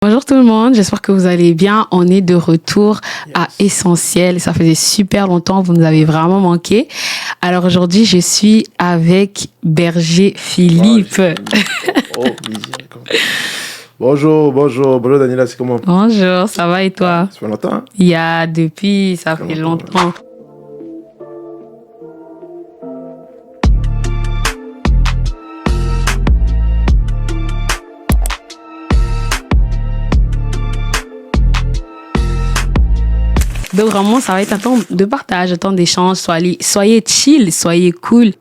Bonjour tout le monde, j'espère que vous allez bien. On est de retour à Essentiel. Ça faisait super longtemps, vous nous avez vraiment manqué. Alors aujourd'hui, je suis avec Berger Philippe. Bonjour Daniela, c'est comment? Bonjour, ça va et toi? Ça fait longtemps, hein? Ça fait longtemps. Donc vraiment, ça va être un temps de partage, un temps d'échange. Soyez chill, soyez cool.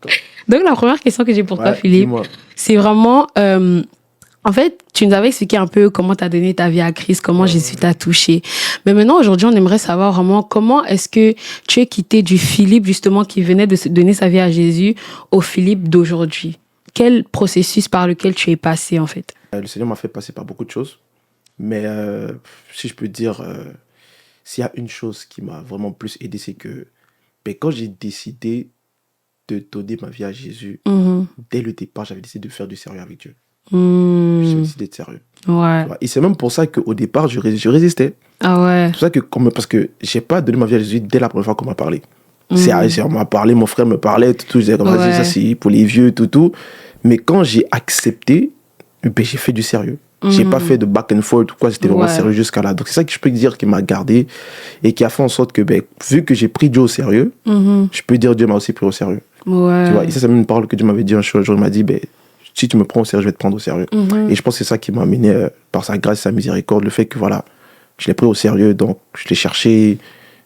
Donc la première question que j'ai pour toi, Philippe, dis-moi. c'est vraiment... en fait, tu nous avais expliqué un peu comment tu as donné ta vie à Christ, comment Jésus t'a touché. Mais maintenant, aujourd'hui, on aimerait savoir vraiment comment est-ce que tu es quitté du Philippe, justement, qui venait de se donner sa vie à Jésus, au Philippe d'aujourd'hui. Quel processus par lequel tu es passé, en fait? Le Seigneur m'a fait passer par beaucoup de choses, mais si je peux dire, s'il y a une chose qui m'a vraiment plus aidé, c'est que quand j'ai décidé de donner ma vie à Jésus, dès le départ, j'avais décidé de faire du sérieux avec Dieu. J'ai décidé d'être sérieux. Ouais. Et c'est même pour ça qu'au départ, je résistais. Ah ouais. C'est pour ça que, parce que j'ai pas donné ma vie à Jésus dès la première fois qu'on m'a parlé. On m'a parlé, mon frère me parlait, tout, je disais, vas-y, ça c'est pour les vieux, tout. Mais quand j'ai accepté, j'ai fait du sérieux. J'ai pas fait de back and forth ou quoi, c'était vraiment sérieux jusqu'à là. Donc c'est ça que je peux dire qui m'a gardé et qui a fait en sorte que, vu que j'ai pris Dieu au sérieux, je peux dire Dieu m'a aussi pris au sérieux. Ouais. Tu vois, et ça, c'est même une parole que Dieu m'avait dit un jour. Il m'a dit, si tu me prends au sérieux, je vais te prendre au sérieux. Et je pense que c'est ça qui m'a amené, par sa grâce et sa miséricorde, le fait que, voilà, je l'ai pris au sérieux, donc je l'ai cherché,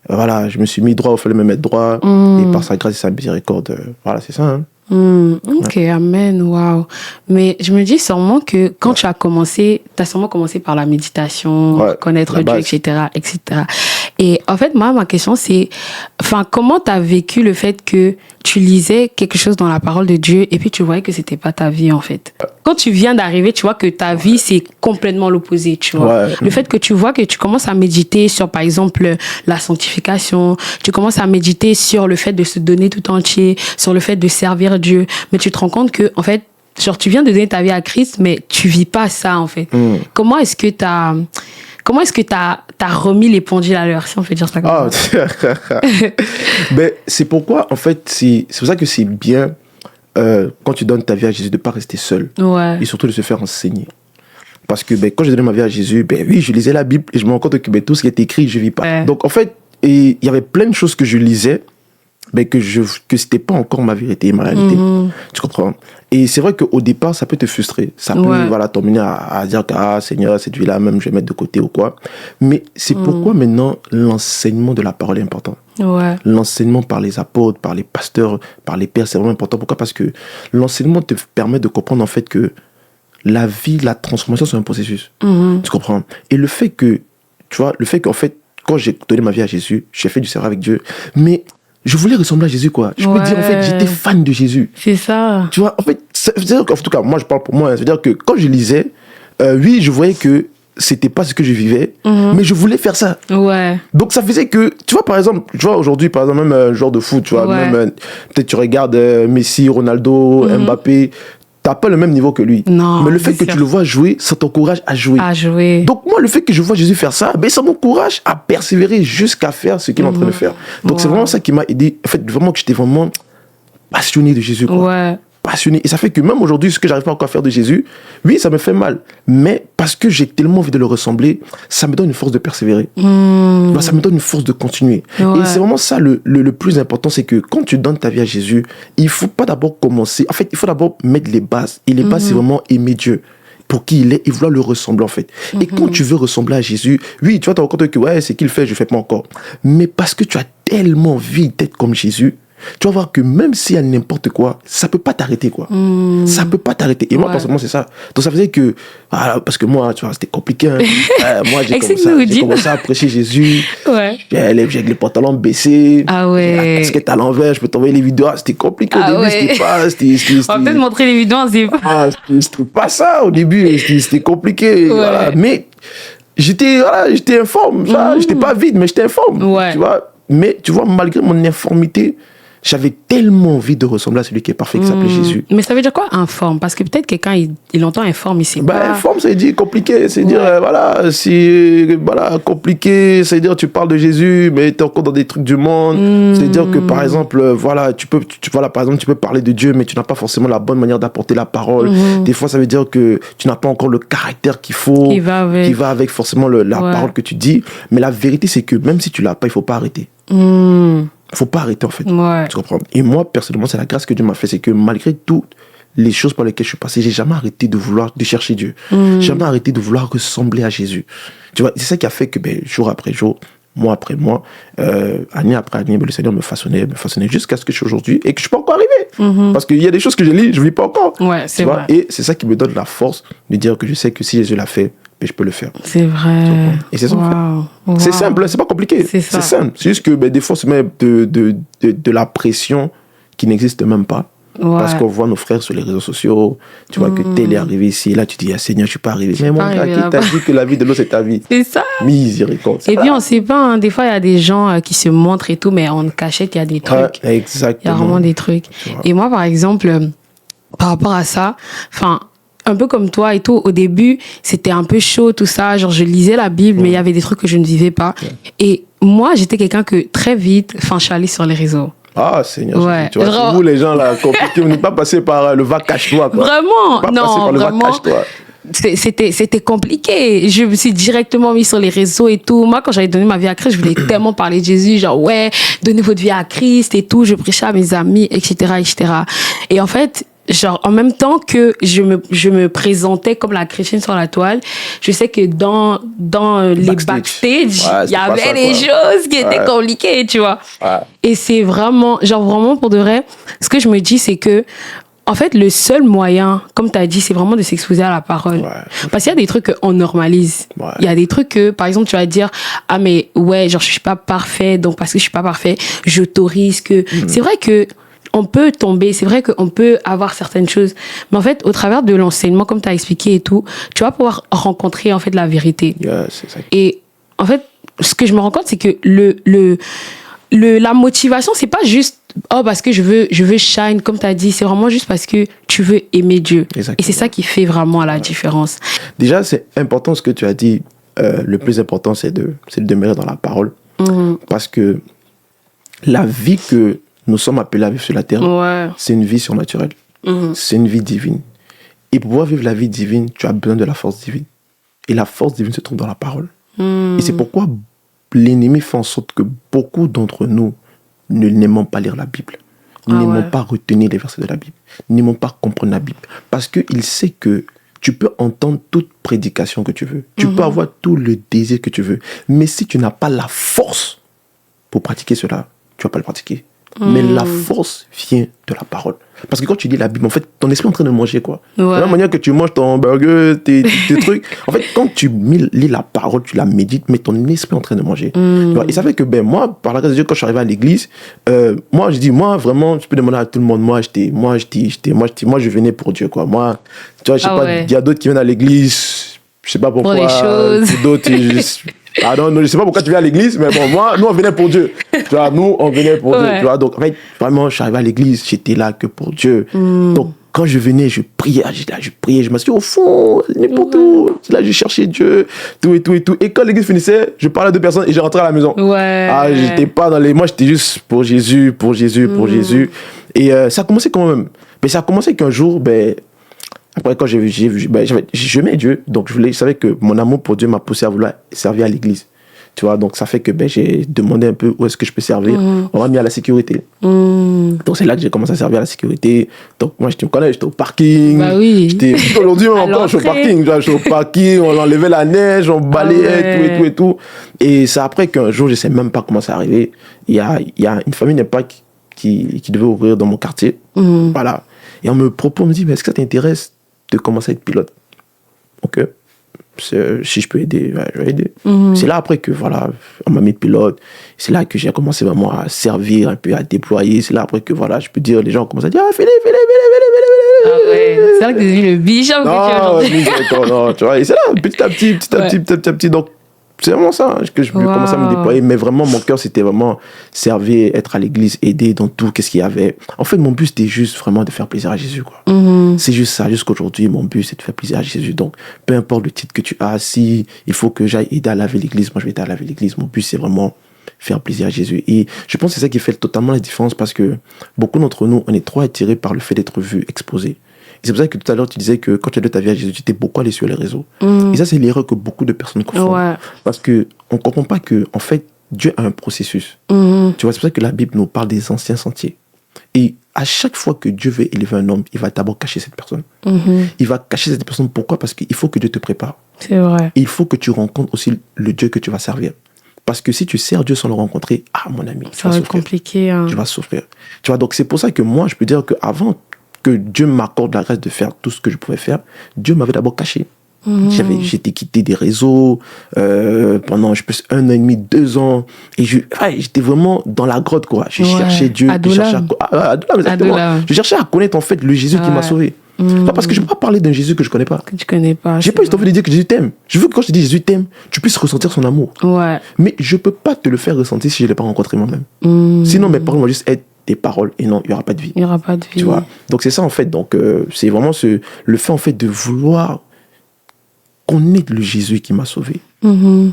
voilà, je me suis mis droit, il fallait me mettre droit, et par sa grâce et sa miséricorde, voilà, c'est ça, hein. Ok, amen, waouh. Mais je me dis sûrement que quand tu as commencé, tu as sûrement commencé par la méditation, connaître Dieu, etc., etc. Et en fait, moi, ma question, c'est, comment tu as vécu le fait que tu lisais quelque chose dans la parole de Dieu et puis tu voyais que c'était pas ta vie, en fait? Quand tu viens d'arriver, tu vois que ta vie, c'est complètement l'opposé, tu vois. Le fait que tu vois que tu commences à méditer sur, par exemple, la sanctification, tu commences à méditer sur le fait de se donner tout entier, sur le fait de servir Dieu, mais tu te rends compte que, en fait, genre, tu viens de donner ta vie à Christ, mais tu vis pas ça, en fait. Comment est-ce que t'as remis les pendules à l'heure, si on peut dire ça comme ça? C'est pourquoi, en fait, c'est pour ça que c'est bien, quand tu donnes ta vie à Jésus, de ne pas rester seul. Et surtout de se faire enseigner. Parce que quand j'ai donné ma vie à Jésus, oui, je lisais la Bible et je me rends compte que tout ce qui est écrit, je ne vis pas. Donc, en fait, il y avait plein de choses que je lisais, que c'était pas encore ma vérité, ma réalité. Tu comprends? Et c'est vrai qu'au départ, ça peut te frustrer. Ça peut t'emmener à dire que, Seigneur, cette vie-là, même, je vais mettre de côté ou quoi. Mais c'est pourquoi maintenant, l'enseignement de la parole est important. L'enseignement par les apôtres, par les pasteurs, par les pères, c'est vraiment important. Pourquoi? Parce que l'enseignement te permet de comprendre, en fait, que la vie, la transformation, c'est un processus. Tu comprends? Et le fait que, tu vois, qu'en fait, quand j'ai donné ma vie à Jésus, j'ai fait du sérieux avec Dieu, mais je voulais ressembler à Jésus, quoi. Je peux dire, en fait, j'étais fan de Jésus. C'est ça. Tu vois, en fait, en tout cas, moi, je parle pour moi. C'est-à-dire que quand je lisais, oui, je voyais que c'était pas ce que je vivais, mais je voulais faire ça. Donc, ça faisait que, tu vois, par exemple, tu vois, aujourd'hui, par exemple, même un joueur de foot, tu vois, même, peut-être tu regardes Messi, Ronaldo, Mbappé, t'as pas le même niveau que lui. Non, mais le fait que tu le vois jouer, ça t'encourage à jouer. Donc moi, le fait que je vois Jésus faire ça, ça m'encourage à persévérer jusqu'à faire ce qu'il est en train de faire. Donc c'est vraiment ça qui m'a aidé. En fait, vraiment que j'étais vraiment passionné de Jésus, quoi. Passionné. Et ça fait que même aujourd'hui, ce que j'arrive pas encore à faire de Jésus, oui, ça me fait mal. Mais parce que j'ai tellement envie de le ressembler, ça me donne une force de persévérer. Ça me donne une force de continuer. Et c'est vraiment ça le plus important, c'est que quand tu donnes ta vie à Jésus, il faut pas d'abord commencer. En fait, il faut d'abord mettre les bases. Et les bases, c'est vraiment aimer Dieu pour qui il est et vouloir le ressembler, en fait. Et quand tu veux ressembler à Jésus, oui, tu vas te rendre compte que c'est qu'il fait, je fais pas encore. Mais parce que tu as tellement envie d'être comme Jésus, tu vas voir que même s'il y a n'importe quoi, ça peut pas t'arrêter, quoi. Ça peut pas t'arrêter. Et moi, personnellement, c'est ça. Donc, ça faisait que, parce que moi, tu vois, c'était compliqué. Moi, j'ai commencé à prêcher Jésus. J'ai les pantalons baissés. La casquette à l'envers, je peux t'envoyer les vidéos. C'était compliqué au début. C'était pas. On va peut-être montrer les vidéos, c'était pas ça au début. C'était compliqué. Voilà. Mais j'étais informe. J'étais pas vide, mais j'étais informe. Tu vois. Mais tu vois, malgré mon informité, J'avais tellement envie de ressembler à celui qui est parfait, qui s'appelait Jésus. Mais ça veut dire quoi, informe? Parce que peut-être quelqu'un, il entend informe, il sait pas. Informe, ça veut dire compliqué. C'est dire, compliqué. Ça veut dire, tu parles de Jésus, mais tu es encore dans des trucs du monde. C'est dire que, par exemple, tu peux parler de Dieu, mais tu n'as pas forcément la bonne manière d'apporter la parole. Des fois, ça veut dire que tu n'as pas encore le caractère qu'il faut, qui va avec forcément la parole que tu dis. Mais la vérité, c'est que même si tu l'as pas, il faut pas arrêter. Il faut pas arrêter, en fait. Tu comprends? Et moi, personnellement, c'est la grâce que Dieu m'a fait. C'est que malgré toutes les choses par lesquelles je suis passé, j'ai jamais arrêté de chercher Dieu. Jamais arrêté de vouloir ressembler à Jésus. Tu vois, c'est ça qui a fait que, jour après jour, mois après mois, année après année, le Seigneur me façonnait jusqu'à ce que je suis aujourd'hui et que je suis pas encore arrivé. Parce qu'il y a des choses que je lis, je lis pas encore. Ouais, c'est vrai. Et c'est ça qui me donne la force de dire que je sais que si Jésus l'a fait, je peux le faire. C'est vrai. Et c'est ça. C'est simple, c'est pas compliqué. C'est simple. C'est juste que des fois, on se met de la pression qui n'existe même pas. Parce qu'on voit nos frères sur les réseaux sociaux, tu vois que tel est arrivé ici, et là tu dis, ah Seigneur, je suis pas arrivé. Mais mon gars, qui t'a dit que la vie de l'autre c'est ta vie? C'est ça. Miséricorde. Et puis on sait pas, des fois il y a des gens qui se montrent et tout, mais en cachette il y a des trucs. Exactement. Il y a vraiment des trucs. Et moi par exemple, par rapport à ça, un peu comme toi et tout, au début, c'était un peu chaud, tout ça. Genre, je lisais la Bible, mais il y avait des trucs que je ne vivais pas. Et moi, j'étais quelqu'un que très vite, je suis allée sur les réseaux. Ah, Seigneur. Ouais. Tu vois, vous, les gens là, compliqués, vous n'êtes pas passé par le va cache-toi, quoi. Vraiment, pas non, par le vraiment. Va cache-toi. C'était compliqué. Je me suis directement mis sur les réseaux et tout. Moi, quand j'avais donné ma vie à Christ, je voulais tellement parler de Jésus. Genre, ouais, donnez votre vie à Christ et tout. Je prêchais à mes amis, etc., etc. Et en fait, genre, en même temps que je me présentais comme la chrétienne sur la toile, je sais que dans les backstage, il y avait des choses qui étaient compliquées, tu vois. Et c'est vraiment pour de vrai, ce que je me dis, c'est que, en fait, le seul moyen, comme tu as dit, c'est vraiment de s'exposer à la parole. Parce qu'il y a des trucs qu'on normalise. Il y a des trucs que, par exemple, tu vas dire, ah, mais ouais, genre, je suis pas parfait, donc parce que je suis pas parfait, j'autorise que... C'est vrai que on peut tomber, c'est vrai qu'on peut avoir certaines choses, mais en fait, au travers de l'enseignement, comme tu as expliqué et tout, tu vas pouvoir rencontrer, en fait, la vérité. C'est ça. Et, en fait, ce que je me rends compte, c'est que la motivation, c'est pas juste parce que je veux shine, comme tu as dit, c'est vraiment juste parce que tu veux aimer Dieu. Exactement. Et c'est ça qui fait vraiment la différence. Déjà, c'est important ce que tu as dit. Le plus important, c'est de demeurer dans la parole. Parce que la vie que nous sommes appelés à vivre sur la terre, c'est une vie surnaturelle. C'est une vie divine. Et pour pouvoir vivre la vie divine, tu as besoin de la force divine. Et la force divine se trouve dans la parole. Et c'est pourquoi l'ennemi fait en sorte que beaucoup d'entre nous ne n'aimons pas lire la Bible. N'aimons pas retenir les versets de la Bible. N'aimons pas comprendre la Bible. Parce qu'il sait que tu peux entendre toute prédication que tu veux. Tu peux avoir tout le désir que tu veux. Mais si tu n'as pas la force pour pratiquer cela, tu ne vas pas le pratiquer. Mais la force vient de la parole. Parce que quand tu lis la Bible, en fait, ton esprit est en train de manger, quoi. De la même manière que tu manges ton burger, tes trucs. En fait, quand tu lis la parole, tu la médites, mais ton esprit est en train de manger. Tu vois, et ça fait que, moi, par la grâce de Dieu, quand je suis arrivé à l'église, moi, vraiment, tu peux demander à tout le monde, moi, je venais pour Dieu, quoi. Moi, tu vois, je sais pas, il y a d'autres qui viennent à l'église, je sais pas pourquoi. Pour des choses. D'autres, ah non, je sais pas pourquoi tu viens à l'église, mais bon, nous, on venait pour Dieu. Tu vois, nous, on venait pour Dieu. Tu vois, donc, en fait, vraiment, je suis arrivé à l'église, j'étais là que pour Dieu. Donc, quand je venais, je priais, je m'asseyais au fond, n'importe où. Là, je cherchais Dieu, tout et tout et tout. Et quand l'église finissait, je parlais à 2 personnes et je rentrais à la maison. J'étais pas dans les... Moi, j'étais juste pour Jésus. Et ça a commencé quand même. Mais ça a commencé qu'un jour, après, quand j'aimais Dieu, donc je savais que mon amour pour Dieu m'a poussé à vouloir servir à l'église. Tu vois, donc ça fait que j'ai demandé un peu où est-ce que je peux servir. On m'a mis à la sécurité. Donc c'est là que j'ai commencé à servir à la sécurité. Donc moi, tu me connais, j'étais au parking. Aujourd'hui, encore, je suis au parking. Je suis au parking, on enlevait la neige, on balayait, tout et tout. Et c'est après qu'un jour, je ne sais même pas comment ça arrivé. Il y a une famille n'est-pas qui devait ouvrir dans mon quartier. Voilà. Et on me propose, on me dit, mais est-ce que ça t'intéresse de commencer à être pilote? Ok. Si je peux aider, je vais aider. C'est là après que, voilà, on m'a mis pilote. C'est là que j'ai commencé vraiment à servir, un peu à déployer. C'est là après que, voilà, je peux dire, les gens commencent à dire, ah, fais-les. C'est là que tu es devenu le bichon que tu es aujourd'hui. Non, tu vois. Et c'est là, petit à petit. Donc, c'est vraiment ça que je commençais à me déployer. Mais vraiment, mon cœur, c'était vraiment servir, être à l'église, aider dans tout, qu'est-ce qu'il y avait. En fait, mon but, c'était juste vraiment de faire plaisir à Jésus, quoi. C'est juste ça. Jusqu'aujourd'hui, mon but, c'est de faire plaisir à Jésus. Donc, peu importe le titre que tu as, si il faut que j'aille aider à laver l'église, moi, je vais aider à laver l'église. Mon but, c'est vraiment faire plaisir à Jésus. Et je pense que c'est ça qui fait totalement la différence, parce que beaucoup d'entre nous, on est trop attirés par le fait d'être vus, exposés. C'est pour ça que tout à l'heure, tu disais que quand tu as donné ta vie à Jésus, tu t'es beaucoup allé sur les réseaux. Et ça, c'est l'erreur que beaucoup de personnes confondent. Parce qu'on ne comprend pas que, en fait, Dieu a un processus. Tu vois, c'est pour ça que la Bible nous parle des anciens sentiers. Et à chaque fois que Dieu veut élever un homme, il va d'abord cacher cette personne. Il va cacher cette personne. Pourquoi? Parce qu'il faut que Dieu te prépare. C'est vrai. Et il faut que tu rencontres aussi le Dieu que tu vas servir. Parce que si tu sers Dieu sans le rencontrer, mon ami, ça va être compliqué. Hein. Tu vas souffrir. Tu vois, donc c'est pour ça que moi, je peux dire qu'avant que Dieu m'accorde la grâce de faire tout ce que je pouvais faire, Dieu m'avait d'abord caché. J'étais quitté des réseaux pendant, je pense, 1 an et demi, 2 ans. Et j'étais vraiment dans la grotte, quoi. Je cherchais Dieu. Je cherchais à connaître, en fait, le Jésus qui m'a sauvé. Pas parce que je ne peux pas parler d'un Jésus que je ne connais pas. Que tu connais pas. J'ai pas juste envie de dire que Jésus t'aime. Je veux que quand je te dis Jésus t'aime, tu puisses ressentir son amour. Mais je ne peux pas te le faire ressentir si je ne l'ai pas rencontré moi-même. Sinon, mes paroles vont juste être des paroles et non, il n'y aura pas de vie. Il n'y aura pas de vie. Tu vois? Donc c'est ça, en fait. Donc c'est vraiment le fait, en fait, de vouloir connaître le Jésus qui m'a sauvé.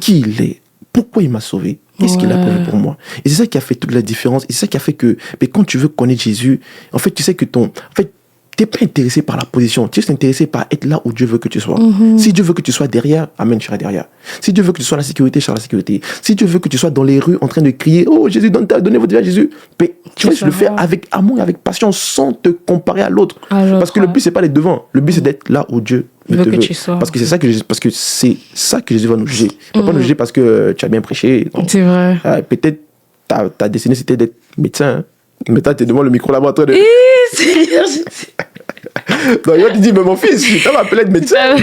Qui il est, pourquoi il m'a sauvé, qu'est-ce qu'il a prévu pour moi. Et c'est ça qui a fait toute la différence. Et c'est ça qui a fait que, mais quand tu veux connaître Jésus, en fait, tu sais que en fait, tu n'es pas intéressé par la position, tu es intéressé par être là où Dieu veut que tu sois. Si Dieu veut que tu sois derrière, amen, tu seras derrière. Si Dieu veut que tu sois à la sécurité, je serai à la sécurité. Si Dieu veut que tu sois dans les rues en train de crier, oh Jésus, donnez votre vie à Jésus, mais tu vas le faire avec amour et avec passion, sans te comparer à l'autre. Parce que le but, c'est pas d'être devant, le but, c'est d'être là où Dieu veut que tu sois. Parce que c'est ça que Jésus va nous juger. Il ne va pas nous juger parce que tu as bien prêché. C'est vrai. Peut-être ta destinée, c'était d'être médecin. Hein. Mais toi, tu es devant le micro là-bas. Donc, il va te dire, mais mon fils, tu t'as appelé être médecin.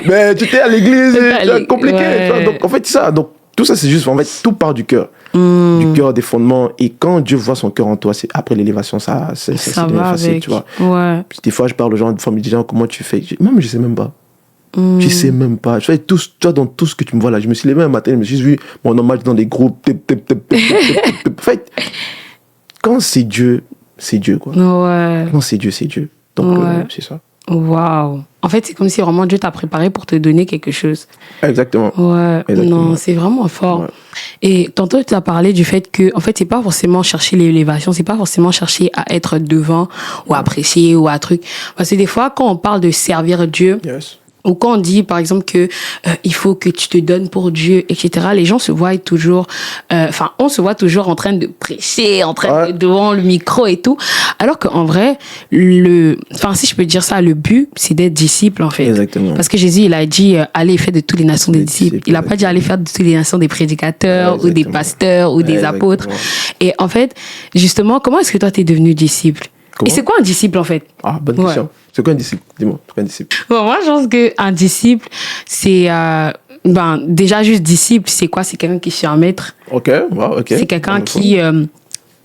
Mais tu étais à l'église, c'est compliqué. Donc, en fait, ça. Donc, tout ça, c'est juste, en fait, tout part du cœur. Du cœur, des fondements. Et quand Dieu voit son cœur en toi, c'est après l'élévation, ça devient facile, tu vois. Des fois, je parle aux gens, des fois, ils me disent, comment tu fais? Même, je sais même pas. Je sais même pas. Je fais toi, dans tout ce que tu me vois là. Je me suis levé un matin, je me suis vu mon hommage dans des groupes. En fait, quand c'est Dieu, quoi. Quand c'est Dieu, c'est Dieu. Donc, c'est ça. Waouh. En fait, c'est comme si vraiment Dieu t'a préparé pour te donner quelque chose. Exactement. Non, c'est vraiment fort. Et tantôt, tu as parlé du fait que, en fait, c'est pas forcément chercher l'élévation, c'est pas forcément chercher à être devant ou à apprécier ou à truc. Parce que des fois, quand on parle de servir Dieu, ou quand on dit, par exemple, que il faut que tu te donnes pour Dieu, etc., les gens se voient toujours... on se voit toujours en train de prêcher, en train de devant le micro et tout. Alors qu'en vrai, si je peux dire ça, le but, c'est d'être disciple, en fait. Exactement. Parce que Jésus, il a dit, allez, faites de toutes les nations des disciples. Il n'a pas dit, allez faire de toutes les nations des prédicateurs, ou des pasteurs, ou des apôtres. Et en fait, justement, comment est-ce que toi, t'es devenu disciple? Et c'est quoi un disciple, en fait? Bonne question. C'est quoi un disciple? Dis-moi, c'est quoi un disciple? Bon, moi, je pense qu'un disciple, c'est... déjà, juste disciple, c'est quoi? C'est quelqu'un qui suit un maître. Ok. C'est quelqu'un qui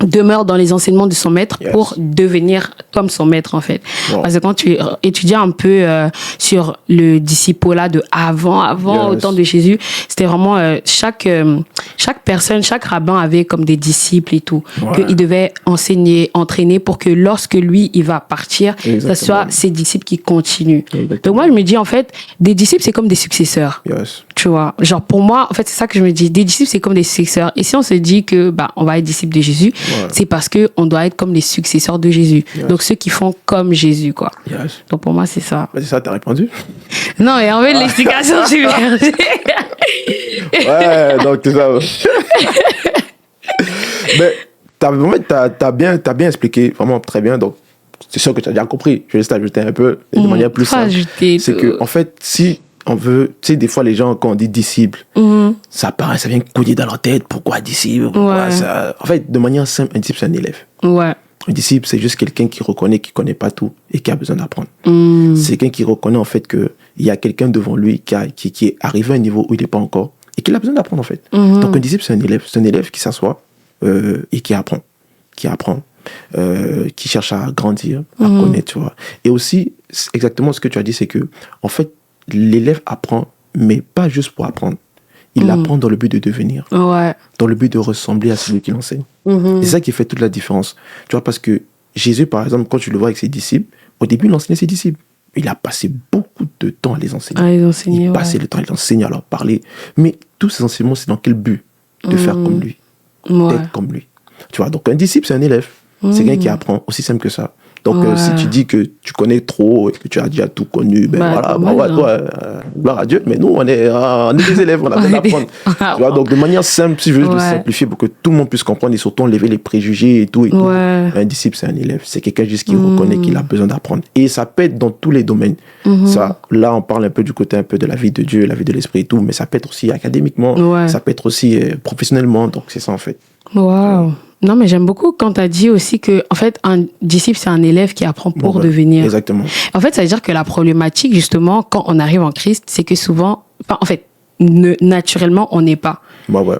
demeure dans les enseignements de son maître pour devenir comme son maître, en fait. Parce que quand tu étudies un peu sur le disciple-là de avant au temps de Jésus, c'était vraiment chaque personne, chaque rabbin avait comme des disciples et tout, qu'il devait enseigner, entraîner pour que lorsque lui, il va partir, ce soit ses disciples qui continuent. Donc moi, je me dis, en fait, des disciples, c'est comme des successeurs. Tu vois, genre pour moi, en fait, c'est ça que je me dis. Des disciples, c'est comme des successeurs. Et si on se dit que on va être disciples de Jésus, c'est parce que on doit être comme les successeurs de Jésus. Donc ceux qui font comme Jésus, quoi. Donc pour moi, c'est ça. C'est ça, t'as répondu? Non, et en fait, l'explication, c'est donc c'est ça. Mais t'as bien expliqué, vraiment très bien. Donc c'est sûr que tu as bien compris. Je vais juste ajouter un peu de manière plus simple. C'est que, en fait, si on veut, tu sais, des fois les gens, quand on dit disciple, ça vient couler dans leur tête. Pourquoi disciple? Ça... En fait, de manière simple, un disciple, c'est un élève. Un disciple, c'est juste quelqu'un qui reconnaît qu'il ne connaît pas tout et qui a besoin d'apprendre. C'est quelqu'un qui reconnaît, en fait, qu'il y a quelqu'un devant lui qui est arrivé à un niveau où il n'est pas encore et qu'il a besoin d'apprendre, en fait. Donc un disciple, c'est un élève qui s'assoit et qui apprend. Qui cherche à grandir, à connaître, tu vois. Et aussi, exactement ce que tu as dit, c'est que, en fait, l'élève apprend, mais pas juste pour apprendre. Il apprend dans le but de devenir. Dans le but de ressembler à celui qui l'enseigne. C'est ça qui fait toute la différence. Tu vois, parce que Jésus, par exemple, quand tu le vois avec ses disciples, au début, il enseignait ses disciples. Il a passé beaucoup de temps à les enseigner. Il passait le temps à les enseigner, à leur parler. Mais tous ces enseignements, c'est dans quel but? De faire comme lui. D'être comme lui. Tu vois, donc un disciple, c'est un élève. C'est quelqu'un qui apprend, aussi simple que ça. Donc, si tu dis que tu connais trop et que tu as déjà tout connu, gloire à Dieu. Mais nous, on est des élèves, on a besoin d'apprendre. Tu vois, donc, de manière simple, si je veux le simplifier pour que tout le monde puisse comprendre et surtout enlever les préjugés et tout. Un disciple, c'est un élève. C'est quelqu'un juste qui reconnaît qu'il a besoin d'apprendre. Et ça peut être dans tous les domaines. Ça, là, on parle un peu du côté un peu de la vie de Dieu, la vie de l'esprit et tout, mais ça peut être aussi académiquement, ça peut être aussi professionnellement. Donc, c'est ça, en fait. Waouh. Non, mais j'aime beaucoup quand tu as dit aussi que, en fait, un disciple, c'est un élève qui apprend pour devenir. Exactement. En fait, ça veut dire que la problématique, justement, quand on arrive en Christ, c'est que souvent, en fait, naturellement, on n'est pas.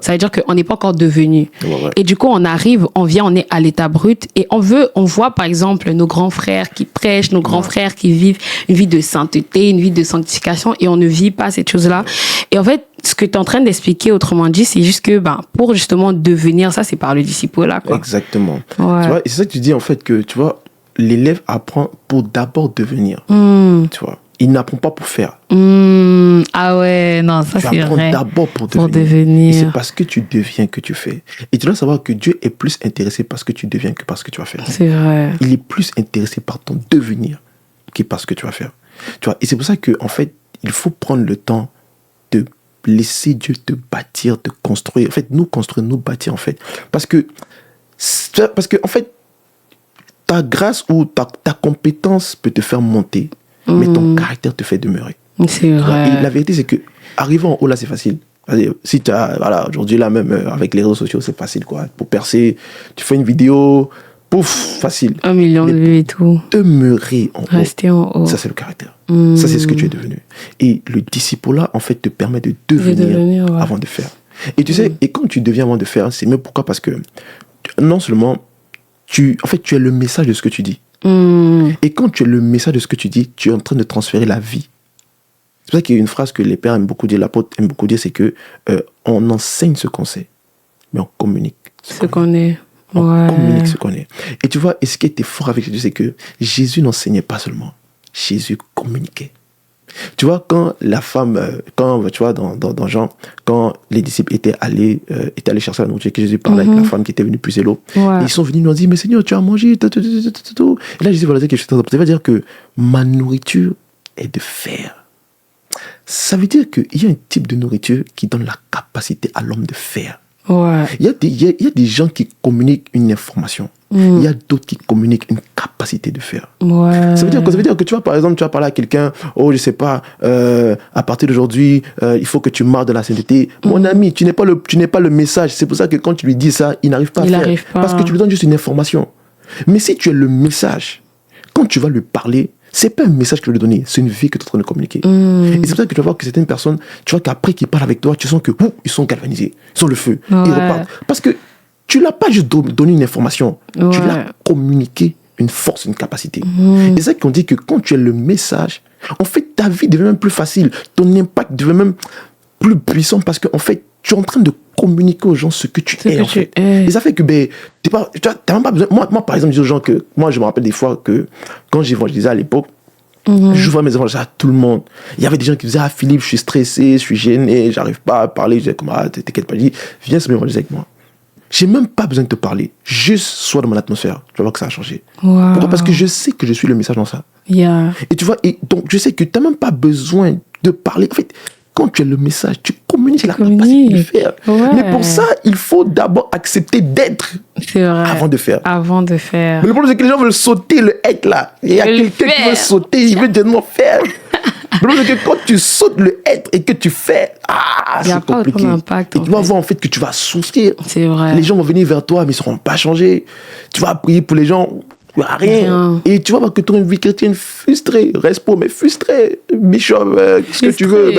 Ça veut dire qu'on n'est pas encore devenu. Et du coup, on arrive, on vient, on est à l'état brut et on voit, par exemple, nos grands frères qui prêchent, nos grands frères qui vivent une vie de sainteté, une vie de sanctification et on ne vit pas cette chose-là. Et en fait, ce que tu es en train d'expliquer, autrement dit, c'est juste que, pour justement devenir, ça, c'est par le disciple-là, quoi. Exactement. Tu vois, et c'est ça que tu dis, en fait, que, tu vois, l'élève apprend pour d'abord devenir. Tu vois. Il n'apprend pas pour faire. Ah ouais, non, ça c'est vrai. Tu apprends d'abord pour devenir. Et c'est parce que tu deviens que tu fais. Et tu dois savoir que Dieu est plus intéressé par ce que tu deviens que par ce que tu vas faire. C'est vrai. Il est plus intéressé par ton devenir que par ce que tu vas faire. Tu vois, et c'est pour ça que, en fait, il faut prendre le temps de laisser Dieu te bâtir, te construire. En fait, nous construire, nous bâtir, en fait. Parce que en fait, ta grâce ou ta compétence peut te faire monter. Mais ton caractère te fait demeurer. C'est vrai. Et la vérité, c'est que arriver en haut, là, c'est facile. Si tu as, voilà, aujourd'hui, là, même avec les réseaux sociaux, c'est facile, quoi. Pour percer, tu fais une vidéo, pouf, facile. 1 million de vues et tout. Demeurer en haut. Rester en haut. Ça, c'est le caractère. Ça, c'est ce que tu es devenu. Et le disciple-là, en fait, te permet de devenir avant de faire. Et tu sais, et quand tu deviens avant de faire, c'est mieux. Pourquoi? Parce que non seulement, tu es le message de ce que tu dis. Et quand tu es le message de ce que tu dis, tu es en train de transférer la vie. C'est pour ça qu'il y a une phrase que les pères aiment beaucoup dire, l'apôtre aime beaucoup dire, c'est que on enseigne ce qu'on sait, mais on communique ce qu'on est. On communique ce qu'on est. Et tu vois, et ce qui était fort avec Jésus, c'est que Jésus n'enseignait pas seulement, Jésus communiquait. Tu vois, quand la femme, tu vois, dans Jean, quand les disciples étaient allés chercher la nourriture, que Jésus parlait avec la femme qui était venue puiser l'eau, ils sont venus nous dire, mais Seigneur, tu as mangé, tout. Et là, Jésus va dire quelque chose de très important. Il va dire que ma nourriture est de faire. Ça veut dire qu'il y a un type de nourriture qui donne la capacité à l'homme de faire. Il y a des gens qui communiquent une information. Il y a d'autres qui communiquent une capacité de faire. Ça veut dire que tu vois, par exemple, tu vas parler à quelqu'un, je sais pas, à partir d'aujourd'hui, il faut que tu marches de la sainteté. Mon ami, tu n'es pas le message. C'est pour ça que quand tu lui dis ça, il n'arrive pas à faire. Parce que tu lui donnes juste une information. Mais si tu es le message, quand tu vas lui parler, c'est pas un message que tu lui donner, c'est une vie que tu es en train de communiquer. Et c'est pour ça que tu vas voir que certaines personnes, tu vois qu'après qu'ils parlent avec toi, tu sens que ils sont galvanisés, ils sont le feu, ils repartent. Parce que tu l'as pas juste donné une information, tu l'as communiqué une force, une capacité. Et c'est ça qu'on dit que quand tu es le message, en fait, ta vie devient même plus facile, ton impact devient même plus puissant parce qu'en fait, tu es en train de communiquer aux gens ce que tu es, en fait. Et ça fait que, t'as même pas besoin. Moi, par exemple, je dis aux gens que, moi, je me rappelle des fois que, quand j'évangélisais à l'époque, je vois mes évangélisations à tout le monde. Il y avait des gens qui disaient, Philippe, je suis stressé, je suis gêné, j'arrive pas à parler. Je disais, comme, t'inquiète pas, je dis, viens se m'évangéliser avec moi. J'ai même pas besoin de te parler. Juste sois dans mon atmosphère. Tu vas voir que ça a changé. Pourquoi? Parce que je sais que je suis le message dans ça. Et tu vois, et donc, je sais que t'as même pas besoin de parler. En fait, quand tu es le message, tu communiques la capacité de faire. Mais pour ça, il faut d'abord accepter d'être avant de faire. Mais le problème, c'est que les gens veulent sauter le être là. Il y a quelqu'un qui veut sauter, il veut directement faire. Le problème, c'est que quand tu sautes le être et que tu fais, c'est compliqué. Et tu vas voir en fait que tu vas souffrir. C'est vrai. Les gens vont venir vers toi, mais ils ne seront pas changés. Tu vas prier pour les gens. Rien. Et tu vas voir que tu as une vie chrétienne frustrée. Reste pour, mais frustrée. Bishop, qu'est-ce que tu veux?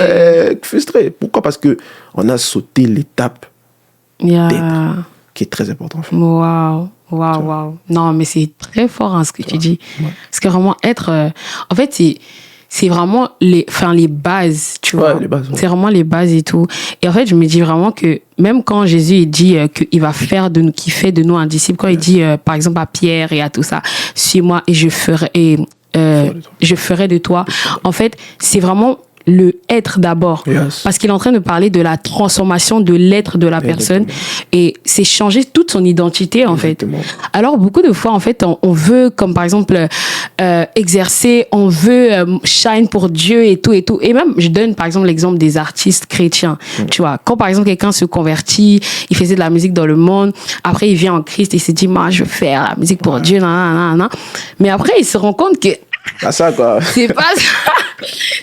Frustré. Pourquoi? Parce qu'on a sauté l'étape d'être, qui est très importante. Waouh. Non, mais c'est très fort ce que tu dis. Parce que vraiment, être... en fait, c'est vraiment les bases, tu vois. Les bases, ouais. C'est vraiment les bases et tout. Et en fait, je me dis vraiment que même quand Jésus il dit qu'il va faire qu'il fait de nous un disciple, quand il dit, par exemple, à Pierre et à tout ça, suis-moi et je ferai de toi. En fait, c'est vraiment le être d'abord. Yes. Parce qu'il est en train de parler de la transformation de l'être de la personne. Et c'est changer toute son identité, en fait. Alors, beaucoup de fois, en fait, on veut, comme par exemple, exercer, on veut shine pour Dieu et tout et tout. Et même, je donne par exemple l'exemple des artistes chrétiens. Tu vois, quand par exemple quelqu'un se convertit, il faisait de la musique dans le monde, après il vient en Christ et il se dit, moi, je veux faire la musique pour Dieu, nanana. Mais après, il se rend compte que pas ça, quoi. C'est pas ça.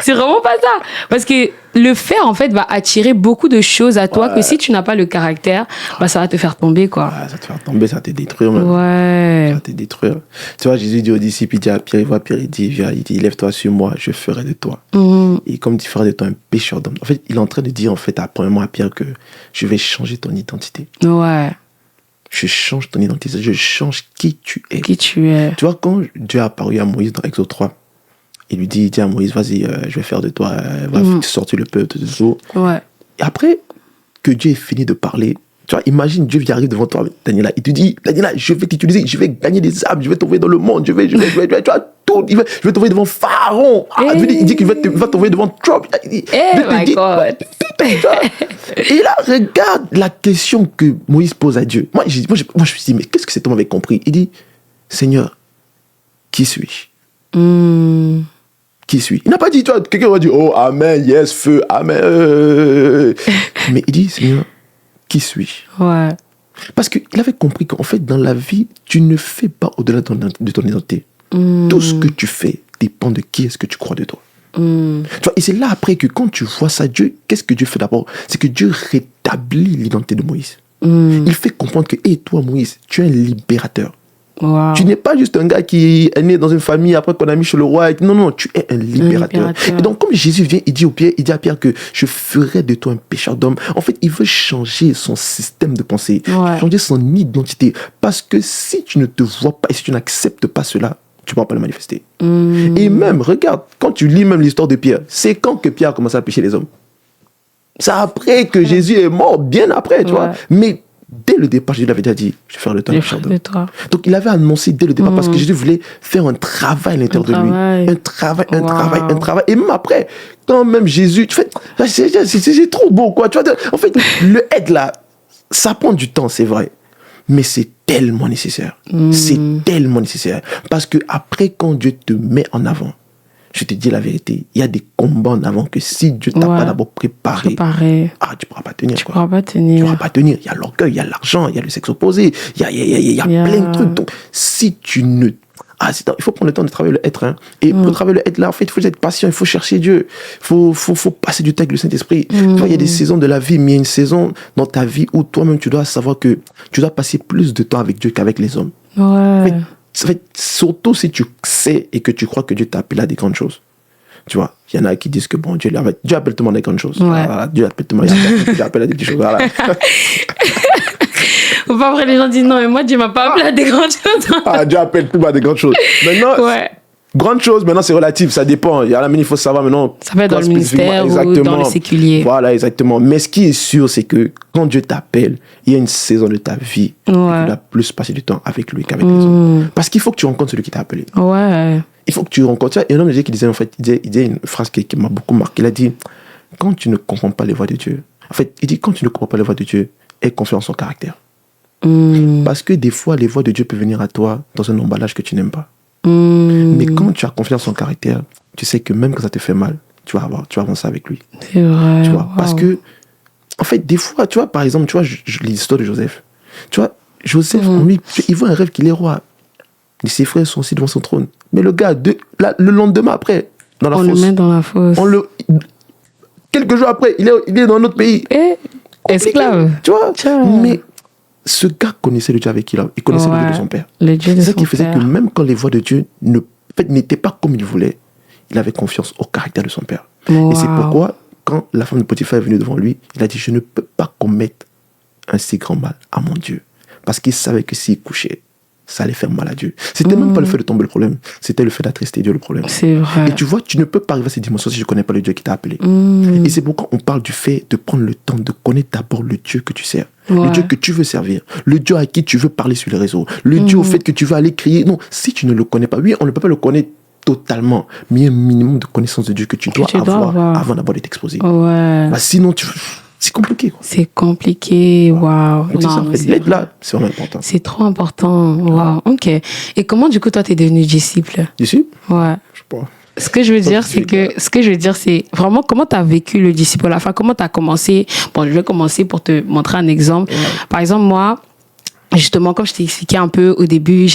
C'est vraiment pas ça. Parce que le faire, en fait, va attirer beaucoup de choses à toi que si tu n'as pas le caractère, bah, ça va te faire tomber, quoi. Ça va te faire tomber, ça va te détruire, même. Ouais. Ça va te détruire. Tu vois, Jésus dit aux disciples, il dit à Pierre, il voit Pierre, il dit, lève-toi sur moi, je ferai de toi. Et comme tu feras de toi un pécheur d'homme. En fait, il est en train de dire, en fait, premièrement à Pierre que je vais changer ton identité. Ouais. Je change ton identité, je change qui tu es. Qui tu es. Tu vois, quand Dieu a apparu à Moïse dans Exode 3, il lui dit à Moïse, vas-y, je vais faire de toi, va sortir le peuple de l'eau. Ouais. Et après que Dieu ait fini de parler, tu vois, imagine Dieu qui arrive devant toi, Daniela, il te dit, Daniela, je vais t'utiliser, je vais gagner des âmes, je vais t'envoyer dans le monde, je vais tu vois, tout, je vais t'envoyer devant Pharaon. Il dit qu'il va t'envoyer devant Trump. My God. Et là, regarde la question que Moïse pose à Dieu. Moi, je me suis dit, mais qu'est-ce que cet homme avait compris? Il dit, Seigneur, qui suis-je? Qui suis-je? Il n'a pas dit, tu vois, quelqu'un va dire, oh, amen, yes, feu, amen. Mais il dit, Seigneur, qui suis-je? Ouais. Parce qu'il avait compris qu'en fait, dans la vie, tu ne fais pas au-delà de ton identité. Tout ce que tu fais dépend de qui est-ce que tu crois de toi. Tu vois, et c'est là après que quand tu vois ça, Dieu, qu'est-ce que Dieu fait d'abord? C'est que Dieu rétablit l'identité de Moïse. Il fait comprendre que, toi, Moïse, tu es un libérateur. Wow. Tu n'es pas juste un gars qui est né dans une famille après qu'on a mis chez le roi. Non, tu es un libérateur. Et donc, comme Jésus vient, il dit à Pierre que je ferai de toi un pécheur d'homme. En fait, il veut changer son système de pensée, changer son identité. Parce que si tu ne te vois pas et si tu n'acceptes pas cela, tu ne pourras pas le manifester. Et même, regarde, quand tu lis même l'histoire de Pierre, c'est quand que Pierre a commencé à pécher les hommes? C'est après que Jésus est mort, bien après, tu vois. Mais dès le départ, Jésus l'avait déjà dit, je vais faire le temps de pécheur d'homme. Donc il avait annoncé dès le départ parce que Jésus voulait faire un travail à l'intérieur de lui. Un travail. Et même après, quand même Jésus, tu fais, c'est trop beau, quoi. Tu vois, en fait, le aide là, ça prend du temps, c'est vrai. Mais c'est tellement nécessaire. C'est tellement nécessaire. Parce que après, quand Dieu te met en avant, je te dis la vérité, il y a des combats en avant que si Dieu t'a pas d'abord préparé, tu pourras pas tenir. Tu pourras pas tenir. Il y a l'orgueil, il y a l'argent, il y a le sexe opposé, il y a plein de trucs. Donc, si tu ne... il faut prendre le temps de travailler le être. Hein. Et pour travailler le être là, en fait, il faut être patient, il faut chercher Dieu. Il faut passer du temps avec le Saint-Esprit. Tu vois, il y a des saisons de la vie, mais il y a une saison dans ta vie où toi-même, tu dois savoir que tu dois passer plus de temps avec Dieu qu'avec les hommes. Ouais. En fait, surtout si tu sais et que tu crois que Dieu t'a appelé à des grandes choses. Tu vois, il y en a qui disent que bon, Dieu appelle tout le monde à des grandes choses. Voilà, Dieu appelle tout le monde à des petites choses. Voilà. Faut pas après les gens disent non, mais moi Dieu m'a pas appelé à des grandes choses. Dieu appelle tout le monde à des grandes choses. Maintenant, grandes choses, maintenant c'est relatif, ça dépend. Il y a la il faut savoir maintenant. Ça peut être dans le ministère ou dans le séculier. Voilà, exactement. Mais ce qui est sûr, c'est que quand Dieu t'appelle, il y a une saison de ta vie où tu dois plus passer du temps avec lui qu'avec les autres. Parce qu'il faut que tu rencontres celui qui t'a appelé. Ouais. Il faut que tu rencontres. Tu vois, il y a un homme qui disait, en fait, il disait une phrase qui m'a beaucoup marqué. Il a dit, quand tu ne comprends pas les voies de Dieu, en fait, il dit, quand tu ne comprends pas les voies de Dieu, aie confiance en son caractère. Parce que des fois, les voies de Dieu peuvent venir à toi dans un emballage que tu n'aimes pas. Mais quand tu as confiance en son caractère, tu sais que même quand ça te fait mal, tu vas avancer avec lui. C'est vrai. Tu vois, parce que, en fait, des fois, tu vois, par exemple, tu vois, l'histoire de Joseph. Tu vois, Joseph, lui, il voit un rêve qu'il est roi. Et ses frères sont aussi devant son trône. Mais le gars, le lendemain après, dans la fosse. On le met dans la fosse. Quelques jours après, il est dans un autre pays. Esclave. Tu vois. Mais ce gars connaissait le Dieu avec qui il connaissait le Dieu de son père. C'est ça qui faisait que même quand les voies de Dieu n'étaient pas comme il voulait, il avait confiance au caractère de son père. Et c'est pourquoi, quand la femme de Potiphar est venue devant lui, il a dit, je ne peux pas commettre un si grand mal à mon Dieu. Parce qu'il savait que s'il couchait, ça allait faire mal à Dieu. C'était même pas le fait de tomber le problème, c'était le fait d'attrister Dieu le problème. C'est vrai. Et tu vois, tu ne peux pas arriver à cette dimension si je ne connais pas le Dieu qui t'a appelé. Et c'est pourquoi on parle du fait de prendre le temps de connaître d'abord le Dieu que tu sers, le Dieu que tu veux servir, le Dieu à qui tu veux parler sur les réseaux, le Dieu au fait que tu veux aller crier. Non, si tu ne le connais pas, oui, on ne peut pas le connaître totalement, mais il y a un minimum de connaissance de Dieu que tu dois avoir avant d'abord de t'exposer. Ouais. Bah, sinon, c'est compliqué. Quoi. C'est compliqué, waouh. L'aide là, c'est vraiment important. C'est trop important, waouh. Ok. Et comment, du coup, toi, t'es devenu disciple? Disciple? Ouais. Je sais pas. Ce que je veux dire, c'est vraiment comment tu as vécu le disciple. Enfin, comment tu as commencé. Bon, je vais commencer pour te montrer un exemple. Ouais. Par exemple, moi, justement, comme je t'ai expliqué un peu au début,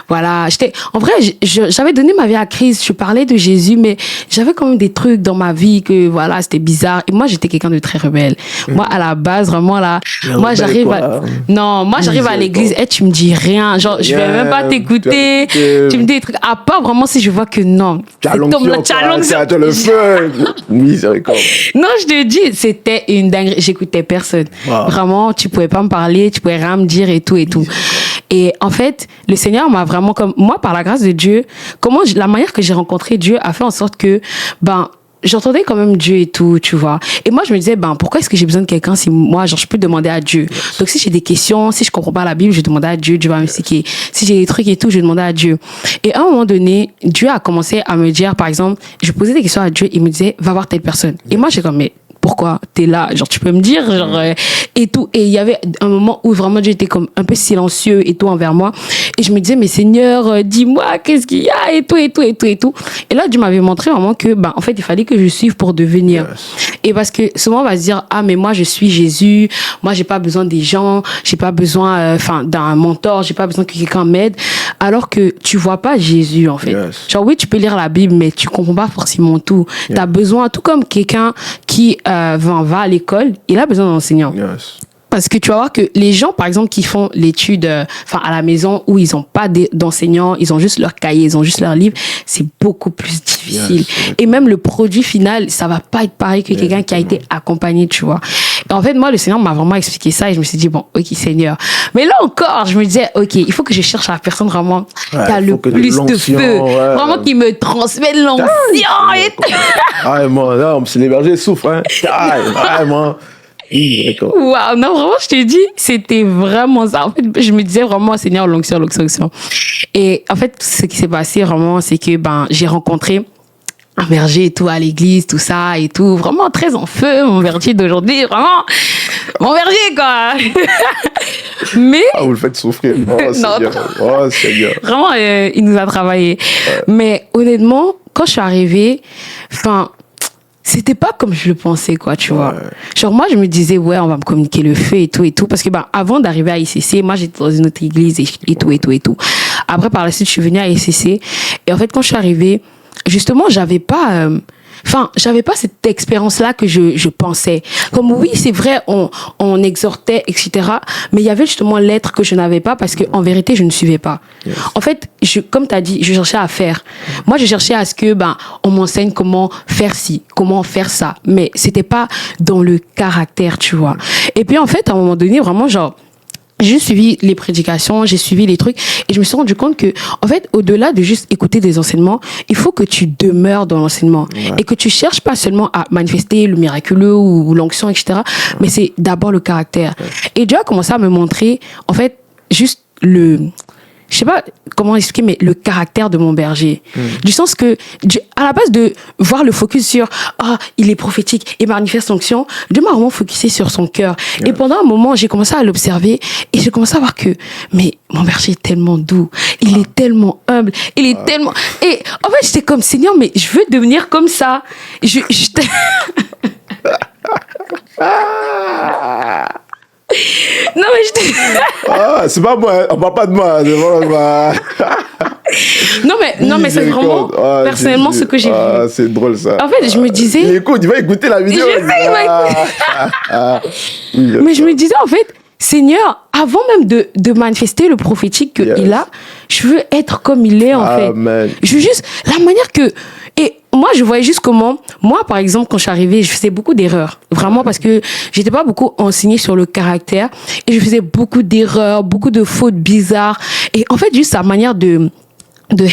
en vrai, j'avais donné ma vie à Christ, je parlais de Jésus, mais j'avais quand même des trucs dans ma vie que, voilà, c'était bizarre. Et moi, j'étais quelqu'un de très rebelle. Moi, à la base, vraiment, là, j'arrive à l'église, et tu me dis rien. Genre, je vais même pas t'écouter. Tu me dis des trucs, à part vraiment si je vois que non. Tu as le feu. Miséricorde. Non, je te dis, c'était une dinguerie. J'écoutais personne. Wow. Vraiment, tu pouvais pas me parler, tu pouvais rien me dire et tout. Et en fait, le Seigneur m'a vraiment, comme moi, par la grâce de Dieu, la manière que j'ai rencontré Dieu a fait en sorte que, j'entendais quand même Dieu et tout, tu vois. Et moi, je me disais, pourquoi est-ce que j'ai besoin de quelqu'un si moi, je peux demander à Dieu. Donc, si j'ai des questions, si je comprends pas la Bible, je vais demander à Dieu, Dieu va m'expliquer. Si j'ai des trucs et tout, je vais demander à Dieu. Et à un moment donné, Dieu a commencé à me dire, par exemple, je posais des questions à Dieu, il me disait, va voir telle personne. Et moi, j'ai comme, mais pourquoi t'es là? Genre, tu peux me dire, et tout. Et il y avait un moment où vraiment Dieu était comme un peu silencieux et tout envers moi. Et je me disais, mais Seigneur, dis-moi, qu'est-ce qu'il y a? Et tout. Et là, Dieu m'avait montré vraiment que, en fait, il fallait que je suive pour devenir. Yes. Et parce que souvent, on va se dire, mais moi, je suis Jésus. Moi, j'ai pas besoin des gens. J'ai pas besoin, d'un mentor. J'ai pas besoin que quelqu'un m'aide. Alors que tu vois pas Jésus, en fait. Yes. Genre, oui, tu peux lire la Bible, mais tu comprends pas forcément tout. Yes. T'as besoin, tout comme quelqu'un qui, va à l'école, il a besoin d'un enseignant. Yes. Parce que tu vas voir que les gens, par exemple, qui font l'étude à la maison où ils n'ont pas d'enseignants, ils ont juste leur cahier, ils ont juste leur livre, c'est beaucoup plus difficile. Yes. Et même le produit final, ça va pas être pareil que quelqu'un qui a été accompagné, tu vois. Et en fait, moi, le Seigneur m'a vraiment expliqué ça et je me suis dit, bon, ok, Seigneur. Mais là encore, je me disais, ok, il faut que je cherche la personne vraiment qui a le plus de feu. Ouais. Vraiment qui me transmet l'onction. Moi, là, c'est les bergers souffrent, hein. Vraiment. Waouh, non, vraiment, je te dis, c'était vraiment ça. En fait, je me disais vraiment, Seigneur, l'onction. Et en fait, ce qui s'est passé vraiment, c'est que, j'ai rencontré un berger et tout à l'église, tout ça et tout. Vraiment très en feu, mon berger d'aujourd'hui. Vraiment, mon berger, quoi. Mais. Vous le faites souffrir. Oh, Seigneur. Vraiment, il nous a travaillé. Ouais. Mais honnêtement, quand je suis arrivée, c'était pas comme je le pensais, quoi, tu vois. Genre, moi, je me disais, on va me communiquer le feu et tout. Parce que, avant d'arriver à ICC, moi, j'étais dans une autre église et tout. Après, par la suite, je suis venue à ICC. Et en fait, quand je suis arrivée, justement, j'avais pas cette expérience-là que je pensais. Comme oui, c'est vrai, on exhortait, etc. Mais il y avait justement l'être que je n'avais pas parce que, en vérité, je ne suivais pas. Yes. En fait, comme tu as dit, je cherchais à faire. Moi, je cherchais à ce que, on m'enseigne comment faire ci, comment faire ça. Mais c'était pas dans le caractère, tu vois. Et puis, en fait, à un moment donné, vraiment, j'ai suivi les prédications, j'ai suivi les trucs et je me suis rendu compte que, en fait, au-delà de juste écouter des enseignements, il faut que tu demeures dans l'enseignement et que tu cherches pas seulement à manifester le miraculeux ou l'onction, etc. Mais c'est d'abord le caractère. Et Dieu a commencé à me montrer, en fait, juste je sais pas comment expliquer, mais le caractère de mon berger. Du sens que, à la base de voir le focus sur, il est prophétique et manifeste l'onction, Dieu m'a vraiment focusé sur son cœur. Yeah. Et pendant un moment, j'ai commencé à l'observer et j'ai commencé à voir que, mais mon berger est tellement doux, il est tellement humble, il est tellement... Et en fait, j'étais comme, Seigneur, mais je veux devenir comme ça. Non, mais c'est pas moi, on parle pas de moi. Non, mais c'est vraiment personnellement ce que j'ai vu. C'est drôle ça. En fait, je me disais. Il va écouter la vidéo. Mais je me disais, en fait, Seigneur, avant même de manifester le prophétique qu'il a, je veux être comme il est, en fait. Je veux juste, la manière que. Et moi, je voyais juste comment, moi, par exemple, quand je suis arrivée, je faisais beaucoup d'erreurs. Vraiment, parce que j'étais pas beaucoup enseignée sur le caractère. Et je faisais beaucoup d'erreurs, beaucoup de fautes bizarres. Et en fait, juste sa manière de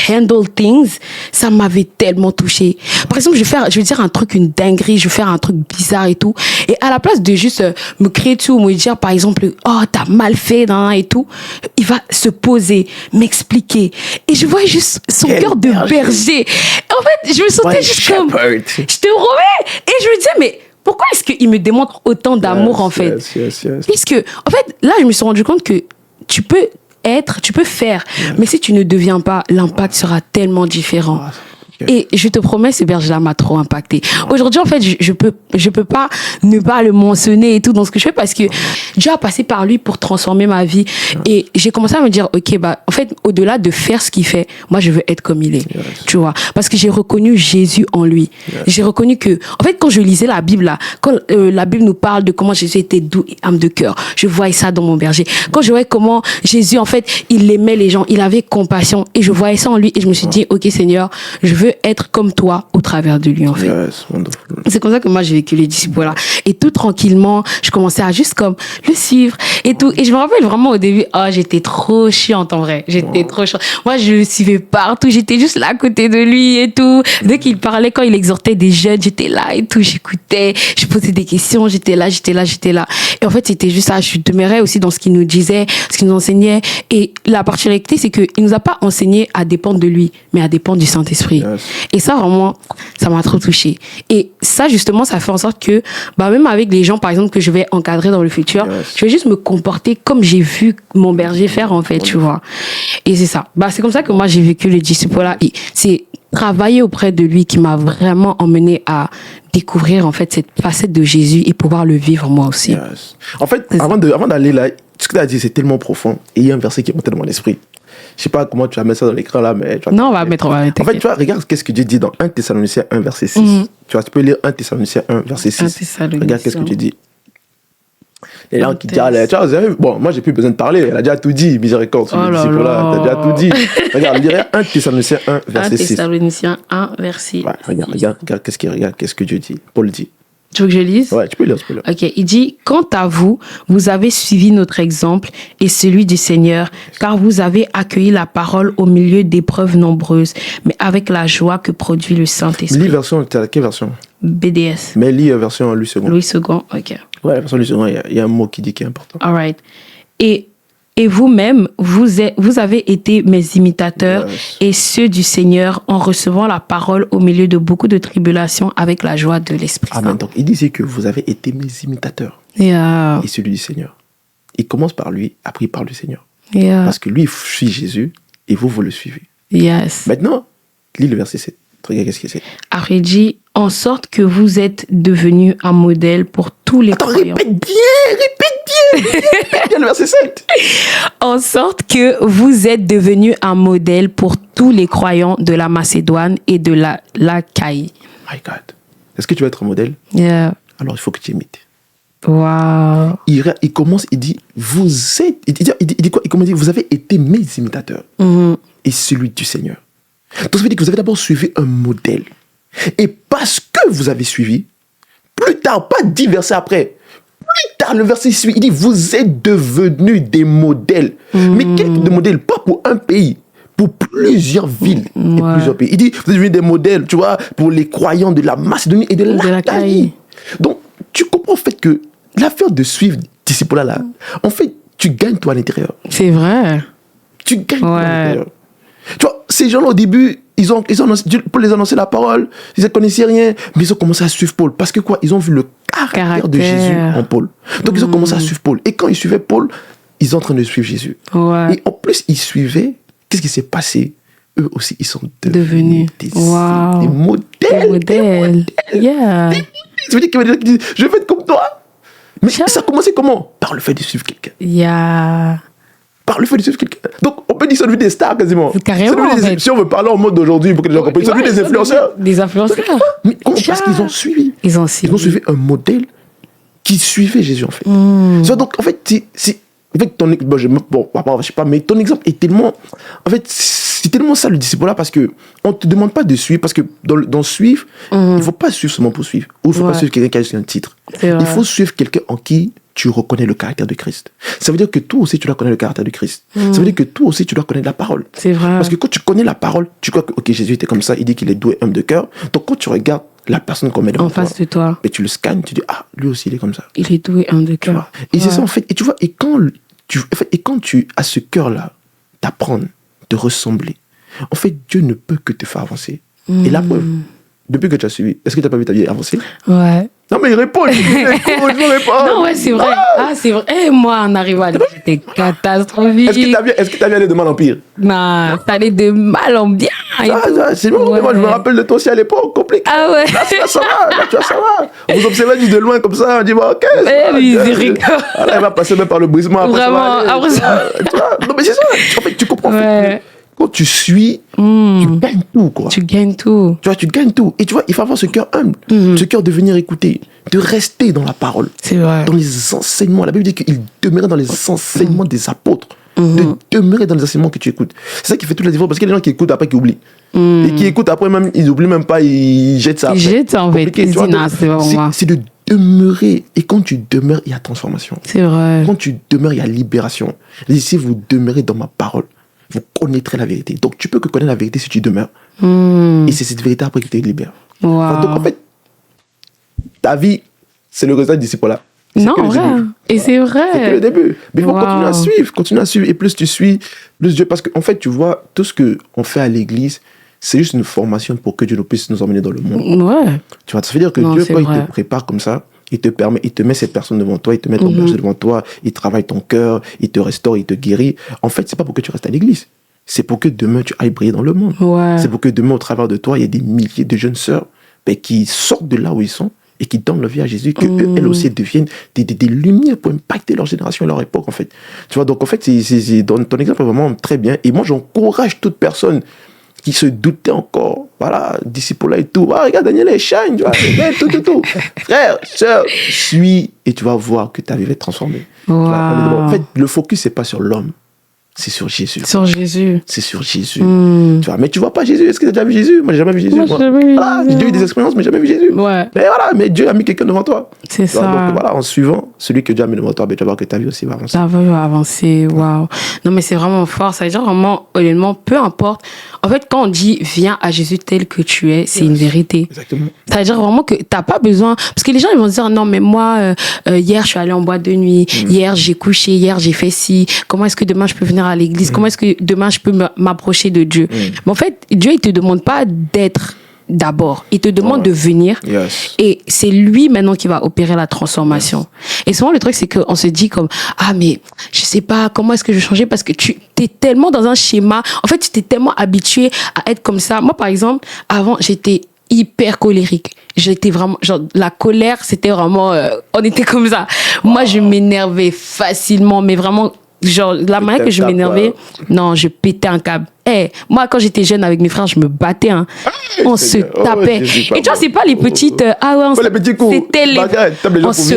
handle things, ça m'avait tellement touchée. Par exemple, je vais dire un truc, une dinguerie, je vais faire un truc bizarre et tout. Et à la place de juste me crier dessus ou me dire, par exemple, oh, t'as mal fait, et tout, il va se poser, m'expliquer. Et je voyais juste son cœur de berger. En fait, je me sentais juste comme... Je te promets. Et je me disais, mais pourquoi est-ce qu'il me démontre autant d'amour, en fait? Puisque, en fait, là, je me suis rendu compte que tu peux faire, mais si tu ne deviens pas, l'impact sera tellement différent. Et je te promets, ce berger-là m'a trop impacté. Aujourd'hui, en fait, je peux pas ne pas le mentionner et tout dans ce que je fais parce que Dieu a passé par lui pour transformer ma vie. Et j'ai commencé à me dire, ok, en fait, au-delà de faire ce qu'il fait, moi, je veux être comme il est. Tu vois? Parce que j'ai reconnu Jésus en lui. J'ai reconnu que, en fait, quand je lisais la Bible, là, quand la Bible nous parle de comment Jésus était doux et âme de cœur, je voyais ça dans mon berger. Quand je voyais comment Jésus, en fait, il aimait les gens, il avait compassion et je voyais ça en lui et je me suis dit, ok, Seigneur, je veux être comme toi au travers de lui, en fait. C'est comme ça que moi, j'ai vécu les disciples-là. Et tout tranquillement, je commençais à juste comme le suivre et tout. Et je me rappelle vraiment au début, j'étais trop chiante en vrai. J'étais trop chiante. Moi, je le suivais partout. J'étais juste là à côté de lui et tout. Dès qu'il parlait, quand il exhortait des jeunes, j'étais là et tout. J'écoutais, je posais des questions. J'étais là. Et en fait, c'était juste ça. Je demeurais aussi dans ce qu'il nous disait, ce qu'il nous enseignait. Et la particularité, c'est qu'il nous a pas enseigné à dépendre de lui, mais à dépendre du Saint-Esprit. Et ça, vraiment, ça m'a trop touchée. Et ça, justement, ça fait en sorte que, même avec les gens, par exemple, que je vais encadrer dans le futur, je vais juste me comporter comme j'ai vu mon berger faire, en fait, tu vois. Et c'est ça. C'est comme ça que moi, j'ai vécu le disciple-là. Et c'est travailler auprès de lui qui m'a vraiment emmené à découvrir, en fait, cette facette de Jésus et pouvoir le vivre moi aussi. En fait, avant d'aller là, ce que tu as dit, c'est tellement profond. Et il y a un verset qui est monté dans mon esprit. Je sais pas comment tu vas mettre ça dans l'écran là, mais... Non, on va mettre. En fait, tu vois, regarde qu'est-ce que Dieu dit dans 1 Thessaloniciens 1, verset 6. Tu vois, tu peux lire 1 Thessaloniciens 1, verset 6. Regarde qu'est-ce que Dieu dit. Et là, qui dit, tu vois, vous avez vu, bon, moi, j'ai plus besoin de parler. Elle a déjà tout dit, miséricorde. Là, t'as déjà tout dit. Regarde, je dirais 1 Thessaloniciens 1, verset 6. 1 Thessaloniciens 1, verset 6. Regarde, qu'est-ce que Dieu dit. Paul dit. Tu veux que je lise? Ouais, tu peux lire. Ok, il dit, quant à vous, vous avez suivi notre exemple et celui du Seigneur, car vous avez accueilli la parole au milieu d'épreuves nombreuses, mais avec la joie que produit le Saint-Esprit. Lis version, t'as quelle version? BDS. Mais lis version Louis II. Louis II, ok. Ouais, la version Louis II, il y a un mot qui dit qui est important. All right. Et vous-même, vous avez été mes imitateurs et ceux du Seigneur en recevant la parole au milieu de beaucoup de tribulations avec la joie de l'Esprit Saint. Amen. Donc, il disait que vous avez été mes imitateurs et celui du Seigneur. Il commence par lui, après il parle du Seigneur. Parce que lui, il suit Jésus et vous le suivez. Maintenant, lis le verset 7. Regarde qu'est-ce qu'il c'est. Après, il dit, en sorte que vous êtes devenus un modèle pour tous les croyants. Répète bien le verset 7. En sorte que vous êtes devenus un modèle pour tous les croyants de la Macédoine et de l'Achaïe. My God. Est-ce que tu veux être un modèle? Alors, il faut que tu imites. Wow. Il commence, il dit, vous êtes... Il dit quoi? Il commence, il dit, vous avez été mes imitateurs et celui du Seigneur. Donc, ça veut dire que vous avez d'abord suivi un modèle. Et parce que vous avez suivi, plus tard, pas 10 versets après, plus tard, le verset suit, il dit, vous êtes devenus des modèles. Mais quel type de modèle? Pas pour un pays, pour plusieurs villes et plusieurs pays. Il dit, vous êtes devenus des modèles, tu vois, pour les croyants de la Macédonie et de l'Achaïe. Donc, tu comprends en fait que l'affaire de suivre disciples là, en fait, tu gagnes toi à l'intérieur. C'est vrai. Tu gagnes toi à l'intérieur. Tu vois, ces gens-là, au début, ils ont Paul les annoncer la parole, ils ne connaissaient rien, mais ils ont commencé à suivre Paul. Parce que quoi? Ils ont vu le caractère de Jésus en Paul. Donc, ils ont commencé à suivre Paul. Et quand ils suivaient Paul, ils sont en train de suivre Jésus. Et en plus, ils suivaient, qu'est-ce qui s'est passé? Eux aussi, ils sont devenus des modèles. Des modèles. Yeah. Ça veut dire qu'ils disent, je veux être comme toi. Mais ça a commencé comment? Par le fait de suivre quelqu'un. Par le fait de suivre quelqu'un. Donc, on peut dire celui des stars quasiment. Carrément, si on veut parler en mode d'aujourd'hui pour que les gens comprennent, celui des influenceurs. Des influenceurs. Mais comment? Parce qu'ils ont suivi. Ils ont suivi un modèle qui suivait Jésus, en fait. Donc, en fait, ton exemple est tellement... En fait, c'est tellement ça le disciple-là, parce qu'on ne te demande pas de suivre, parce que dans suivre, il ne faut pas suivre seulement pour suivre. Ou il ne faut pas suivre quelqu'un qui a juste un titre. Il faut suivre quelqu'un en qui tu reconnais le caractère de Christ. Ça veut dire que toi aussi, tu dois connaître le caractère de Christ. Ça veut dire que toi aussi, tu dois connaître la parole. C'est vrai. Parce que quand tu connais la parole, tu crois que ok, Jésus était comme ça, il dit qu'il est doué, homme de cœur. Donc quand tu regardes la personne qu'on met devant toi, en face de toi, et tu le scannes, tu dis, ah, lui aussi, il est comme ça. Il est doué, homme de cœur. Et c'est ça, en fait. Et tu vois, et quand tu as ce cœur-là, d'apprendre, de ressembler, en fait, Dieu ne peut que te faire avancer. Et la preuve, depuis que tu as suivi, est-ce que tu n'as pas vu ta vie avancer? Ouais. Non, mais il répond, je me réponds. Non, ouais, c'est vrai. Ah, c'est vrai. Et moi, en arrivant à l'église, c'était catastrophique. Est-ce que tu as vu aller de mal en pire? Non, t'allais de mal en bien. C'est bon, ouais. Moi, je me rappelle de toi aussi à l'époque, compliqué. Ah ouais. Là, ça va, là, tu vois, ça va. On vous observait juste de loin comme ça, on dit, bon, ok. Miséricorde. Là, il va passer même par le brisement. Vraiment, après ça. Non, mais c'est ça. En fait, tu comprends. Ouais. Quand tu suis, tu gagnes tout, quoi. Tu gagnes tout. Tu vois, tu gagnes tout. Et tu vois, il faut avoir ce cœur humble, ce cœur de venir écouter, de rester dans la parole. C'est vrai. Dans les enseignements. La Bible dit qu'il demeurait dans les enseignements des apôtres. De demeurer dans les enseignements que tu écoutes. C'est ça qui fait toute la différence. Parce qu'il y a des gens qui écoutent après qui oublient. Et qui écoutent après même, ils oublient même pas, ils jettent ça après. Ils jettent ça en fait. C'est de demeurer. Et quand tu demeures, il y a transformation. C'est vrai. Quand tu demeures, il y a libération. Si vous demeurez dans ma parole, vous connaîtrez la vérité. Donc, tu peux que connaître la vérité si tu demeures. Et c'est cette vérité après qui te libère. Wow. Donc, en fait, ta vie, c'est le résultat du disciple-là. Non, vrai. Et c'est vrai. C'est que le début. Mais il faut continuer à suivre. Et plus tu suis, plus Dieu... Parce qu'en fait, tu vois, tout ce qu'on fait à l'église, c'est juste une formation pour que Dieu puisse nous emmener dans le monde. Ouais. Tu vois, ça veut dire que Dieu, quand il te prépare comme ça, il te met cette personne devant toi, il te met ton berger devant toi, il travaille ton cœur, il te restaure, il te guérit. En fait, c'est pas pour que tu restes à l'église. C'est pour que demain, tu ailles briller dans le monde. Ouais. C'est pour que demain, au travers de toi, il y ait des milliers de jeunes sœurs qui sortent de là où ils sont et qui donnent leur vie à Jésus, qu'elles aussi deviennent des lumières pour impacter leur génération et leur époque, en fait. Tu vois, donc en fait, ton exemple est vraiment très bien. Et moi, j'encourage toute personne qui se doutait encore, voilà, disciple-là et tout. Ah, regarde, Daniel est shine, tu vois, tout. Frère, sœur, suis et tu vas voir que ta vie va être transformée. Wow. En fait, le focus, c'est pas sur l'homme, c'est sur Jésus. Sur Jésus. C'est sur Jésus. Tu vois, mais tu vois pas Jésus. Est-ce que tu as déjà vu Jésus? Moi, j'ai jamais vu Jésus. J'ai eu des expériences, mais j'ai jamais vu Jésus. Ouais. Mais voilà, mais Dieu a mis quelqu'un devant toi. C'est ça. Donc voilà, en suivant celui que Dieu a mis devant toi, tu vas voir que ta vie aussi va avancer. Ta vie va avancer, waouh. Non, mais c'est vraiment fort. Ça veut dire vraiment, honnêtement, peu importe. En fait, quand on dit viens à Jésus tel que tu es, c'est une vérité. Exactement. Ça veut dire vraiment que t'as pas besoin. Parce que les gens, ils vont dire non, mais moi, hier, je suis allée en boîte de nuit. Hier, j'ai couché. Hier, j'ai fait ci. Comment est-ce que demain, je peux venir à l'église? Comment est-ce que demain, je peux m'approcher de Dieu? Mais en fait, Dieu, il te demande pas d'être d'abord. Il te demande de venir. Yes. Et c'est lui maintenant qui va opérer la transformation. Yes. Et souvent, le truc, c'est qu'on se dit comme, ah, mais je sais pas, comment est-ce que je vais changer? Parce que tu es tellement dans un schéma. En fait, tu t'es tellement habitué à être comme ça. Moi, par exemple, avant, j'étais hyper colérique. J'étais vraiment, genre, la colère, c'était vraiment, on était comme ça. Moi, je m'énervais facilement, mais vraiment, genre, la manière que je m'énervais, non, je pétais un câble. Moi, quand j'étais jeune avec mes frères, je me battais. Hein. On se tapait. Et tu vois, c'est pas les petites... les petits coups. C'était les... On se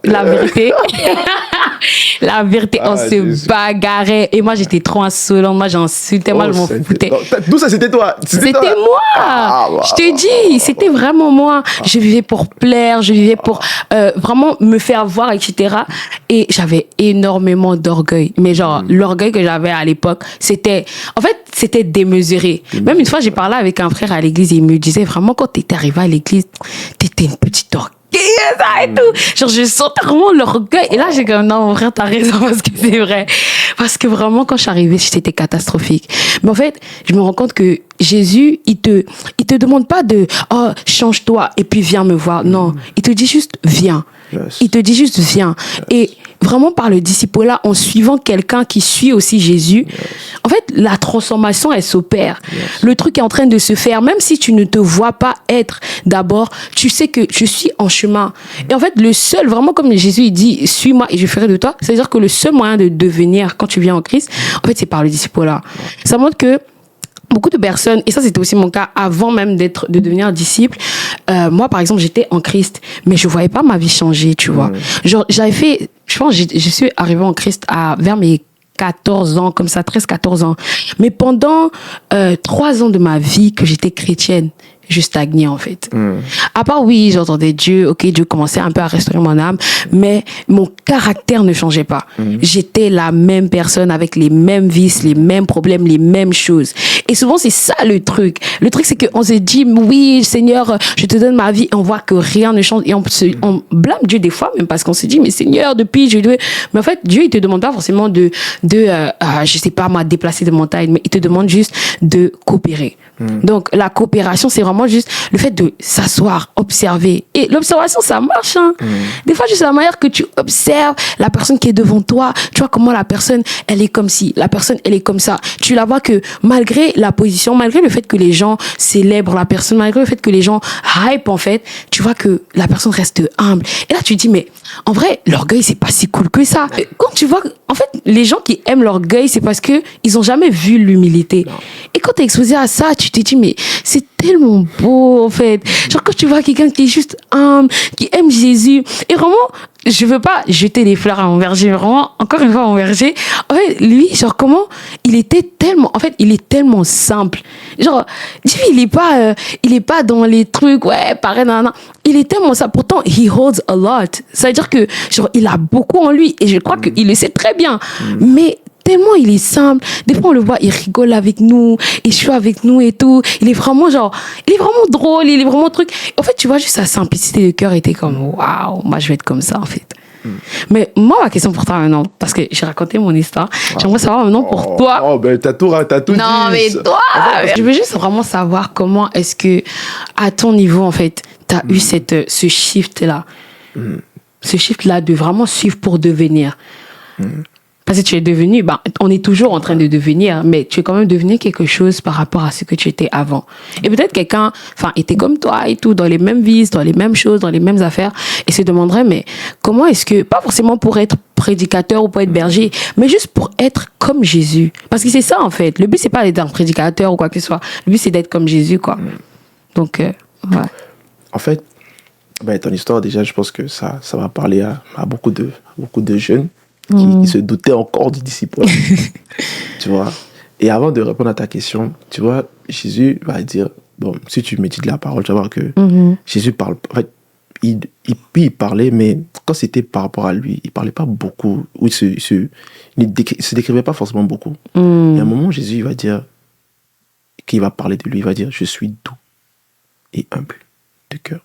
la vérité. La vérité, on se bagarrait. Et moi, j'étais trop insolente. Moi, j'insultais. Moi, je m'en foutais. Tout ça, c'était toi. C'était moi. Je te dis, c'était vraiment moi. Je vivais pour plaire. Je vivais pour vraiment me faire voir, etc. Et j'avais énormément d'orgueil. Mais genre, l'orgueil que j'avais à l'époque, c'était... En fait, c'était démesuré. Même une fois, j'ai parlé avec un frère à l'église et il me disait vraiment, quand t'étais arrivé à l'église, t'étais une petite orgueilleuse et tout. Genre, je sentais vraiment l'orgueil. Et là, j'ai comme, non, mon frère, t'as raison parce que c'est vrai. Parce que vraiment, quand je suis arrivée, c'était catastrophique. Mais en fait, je me rends compte que Jésus, il te demande pas de, oh, change-toi et puis viens me voir. Non. Il te dit juste, viens. Yes. Il te dit juste, viens. Yes. Et vraiment, par le disciple-là, en suivant quelqu'un qui suit aussi Jésus, en fait, la transformation, elle s'opère. Le truc est en train de se faire. Même si tu ne te vois pas être d'abord, tu sais que je suis en chemin. Et en fait, le seul, vraiment comme Jésus, il dit, suis-moi et je ferai de toi. C'est-à-dire que le seul moyen de devenir, quand tu viens en Christ, en fait, c'est par le disciple-là. Ça montre que beaucoup de personnes, et ça c'était aussi mon cas avant même de devenir disciple, moi par exemple j'étais en Christ, mais je voyais pas ma vie changer, tu vois. Genre j'avais fait, je pense je suis arrivée en Christ vers mes 14 ans, comme ça, 13-14 ans. Mais pendant 3 ans de ma vie que j'étais chrétienne, je stagnais en fait. À part oui, j'entendais Dieu, ok, Dieu commençait un peu à restaurer mon âme, mais mon caractère ne changeait pas. J'étais la même personne avec les mêmes vices, les mêmes problèmes, les mêmes choses. Et souvent c'est ça le truc. Le truc c'est qu'on se dit oui Seigneur, je te donne ma vie et on voit que rien ne change et on blâme Dieu des fois même parce qu'on se dit mais Seigneur depuis je dois... Mais en fait Dieu il te demande pas forcément de je sais pas moi déplacer des montagnes, mais il te demande juste de coopérer. Donc la coopération c'est vraiment juste le fait de s'asseoir, observer. Et l'observation ça marche hein. Des fois juste la manière que tu observes la personne qui est devant toi, tu vois comment la personne elle est comme ci, la personne elle est comme ça. Tu la vois que malgré la position, malgré le fait que les gens célèbrent la personne, malgré le fait que les gens hype en fait, tu vois que la personne reste humble. Et là tu te dis mais en vrai l'orgueil c'est pas si cool que ça. Quand tu vois en fait les gens qui aiment l'orgueil c'est parce que ils ont jamais vu l'humilité. Et quand t'es exposé à ça, tu te dis mais c'est tellement beau en fait. Genre quand tu vois quelqu'un qui est juste humble, qui aime Jésus et vraiment je veux pas jeter des fleurs à mon verger, vraiment encore une fois mon verger. En fait lui genre comment il était tellement en fait il est tellement simple. Genre il est pas dans les trucs ouais pareil nan, nan. Il est tellement ça pourtant he holds a lot. Ça veut dire que genre il a beaucoup en lui et je crois qu'il le sait très bien. Mais tellement il est simple. Des fois, on le voit, il rigole avec nous, il joue avec nous et tout. Il est vraiment drôle, il est vraiment truc. En fait, tu vois, juste sa simplicité de cœur était comme, waouh, moi, je vais être comme ça, en fait. Mais moi, ma question pour toi maintenant, parce que j'ai raconté mon histoire, j'aimerais savoir maintenant pour toi. Oh, ben, t'as tout dit. Non, mais toi, je veux juste vraiment savoir comment est-ce que, à ton niveau, en fait, t'as eu ce shift-là. Ce shift-là de vraiment suivre pour devenir. Parce que tu es devenu, on est toujours en train de devenir, mais tu es quand même devenu quelque chose par rapport à ce que tu étais avant. Et peut-être quelqu'un, était comme toi et tout, dans les mêmes vices, dans les mêmes choses, dans les mêmes affaires, et se demanderait, mais comment est-ce que, pas forcément pour être prédicateur ou pour être berger, mais juste pour être comme Jésus. Parce que c'est ça, en fait. Le but, c'est pas d'être un prédicateur ou quoi que ce soit. Le but, c'est d'être comme Jésus, quoi. Donc, ouais. En fait, ton histoire, déjà, je pense que ça va parler à beaucoup de jeunes qui se doutaient encore du disciple. Tu vois. Et avant de répondre à ta question, tu vois, Jésus va dire, bon, si tu médites la parole, tu vas voir que Jésus parle, en fait, il parlait, mais quand c'était par rapport à lui, il parlait pas beaucoup, ou il se décrivait pas forcément beaucoup. Et à un moment, Jésus il va dire, qu'il va parler de lui, il va dire, je suis doux et humble de cœur.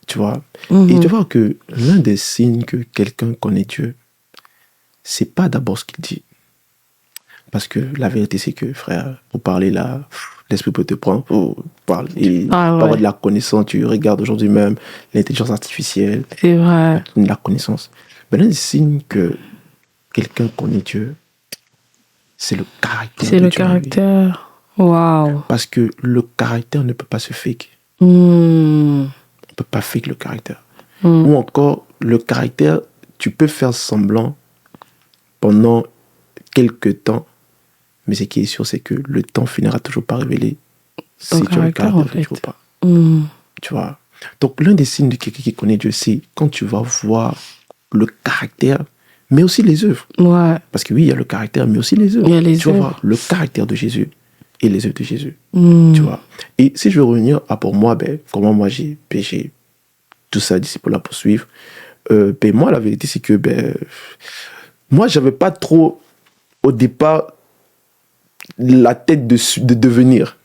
Tu vois. Et tu vois que l'un des signes que quelqu'un connaît Dieu, c'est pas d'abord ce qu'il dit. Parce que la vérité, c'est que, frère, pour parler là, l'esprit peut te prendre, pour parler, avoir de la connaissance. Tu regardes aujourd'hui même l'intelligence artificielle. C'est vrai. La connaissance. Mais l'un des signes que quelqu'un connaît Dieu, c'est le caractère. C'est le caractère. Waouh. Parce que le caractère ne peut pas se fake. On ne peut pas fake le caractère. Ou encore, le caractère, tu peux faire semblant pendant quelques temps, mais ce qui est sûr, c'est que le temps finira toujours par révéler si tu as le caractère en fait. Ou pas. Tu vois. Donc, l'un des signes de quelqu'un qui connaît Dieu, c'est quand tu vas voir le caractère, mais aussi les œuvres. Ouais. Parce que oui, il y a le caractère, mais aussi les œuvres. Tu vas voir le caractère de Jésus et les œuvres de Jésus. Tu vois. Et si je veux revenir à pour moi, comment moi j'ai péché, tout ça, disciple-là pour suivre, moi, la vérité, c'est que moi, j'avais pas trop, au départ, la tête de devenir.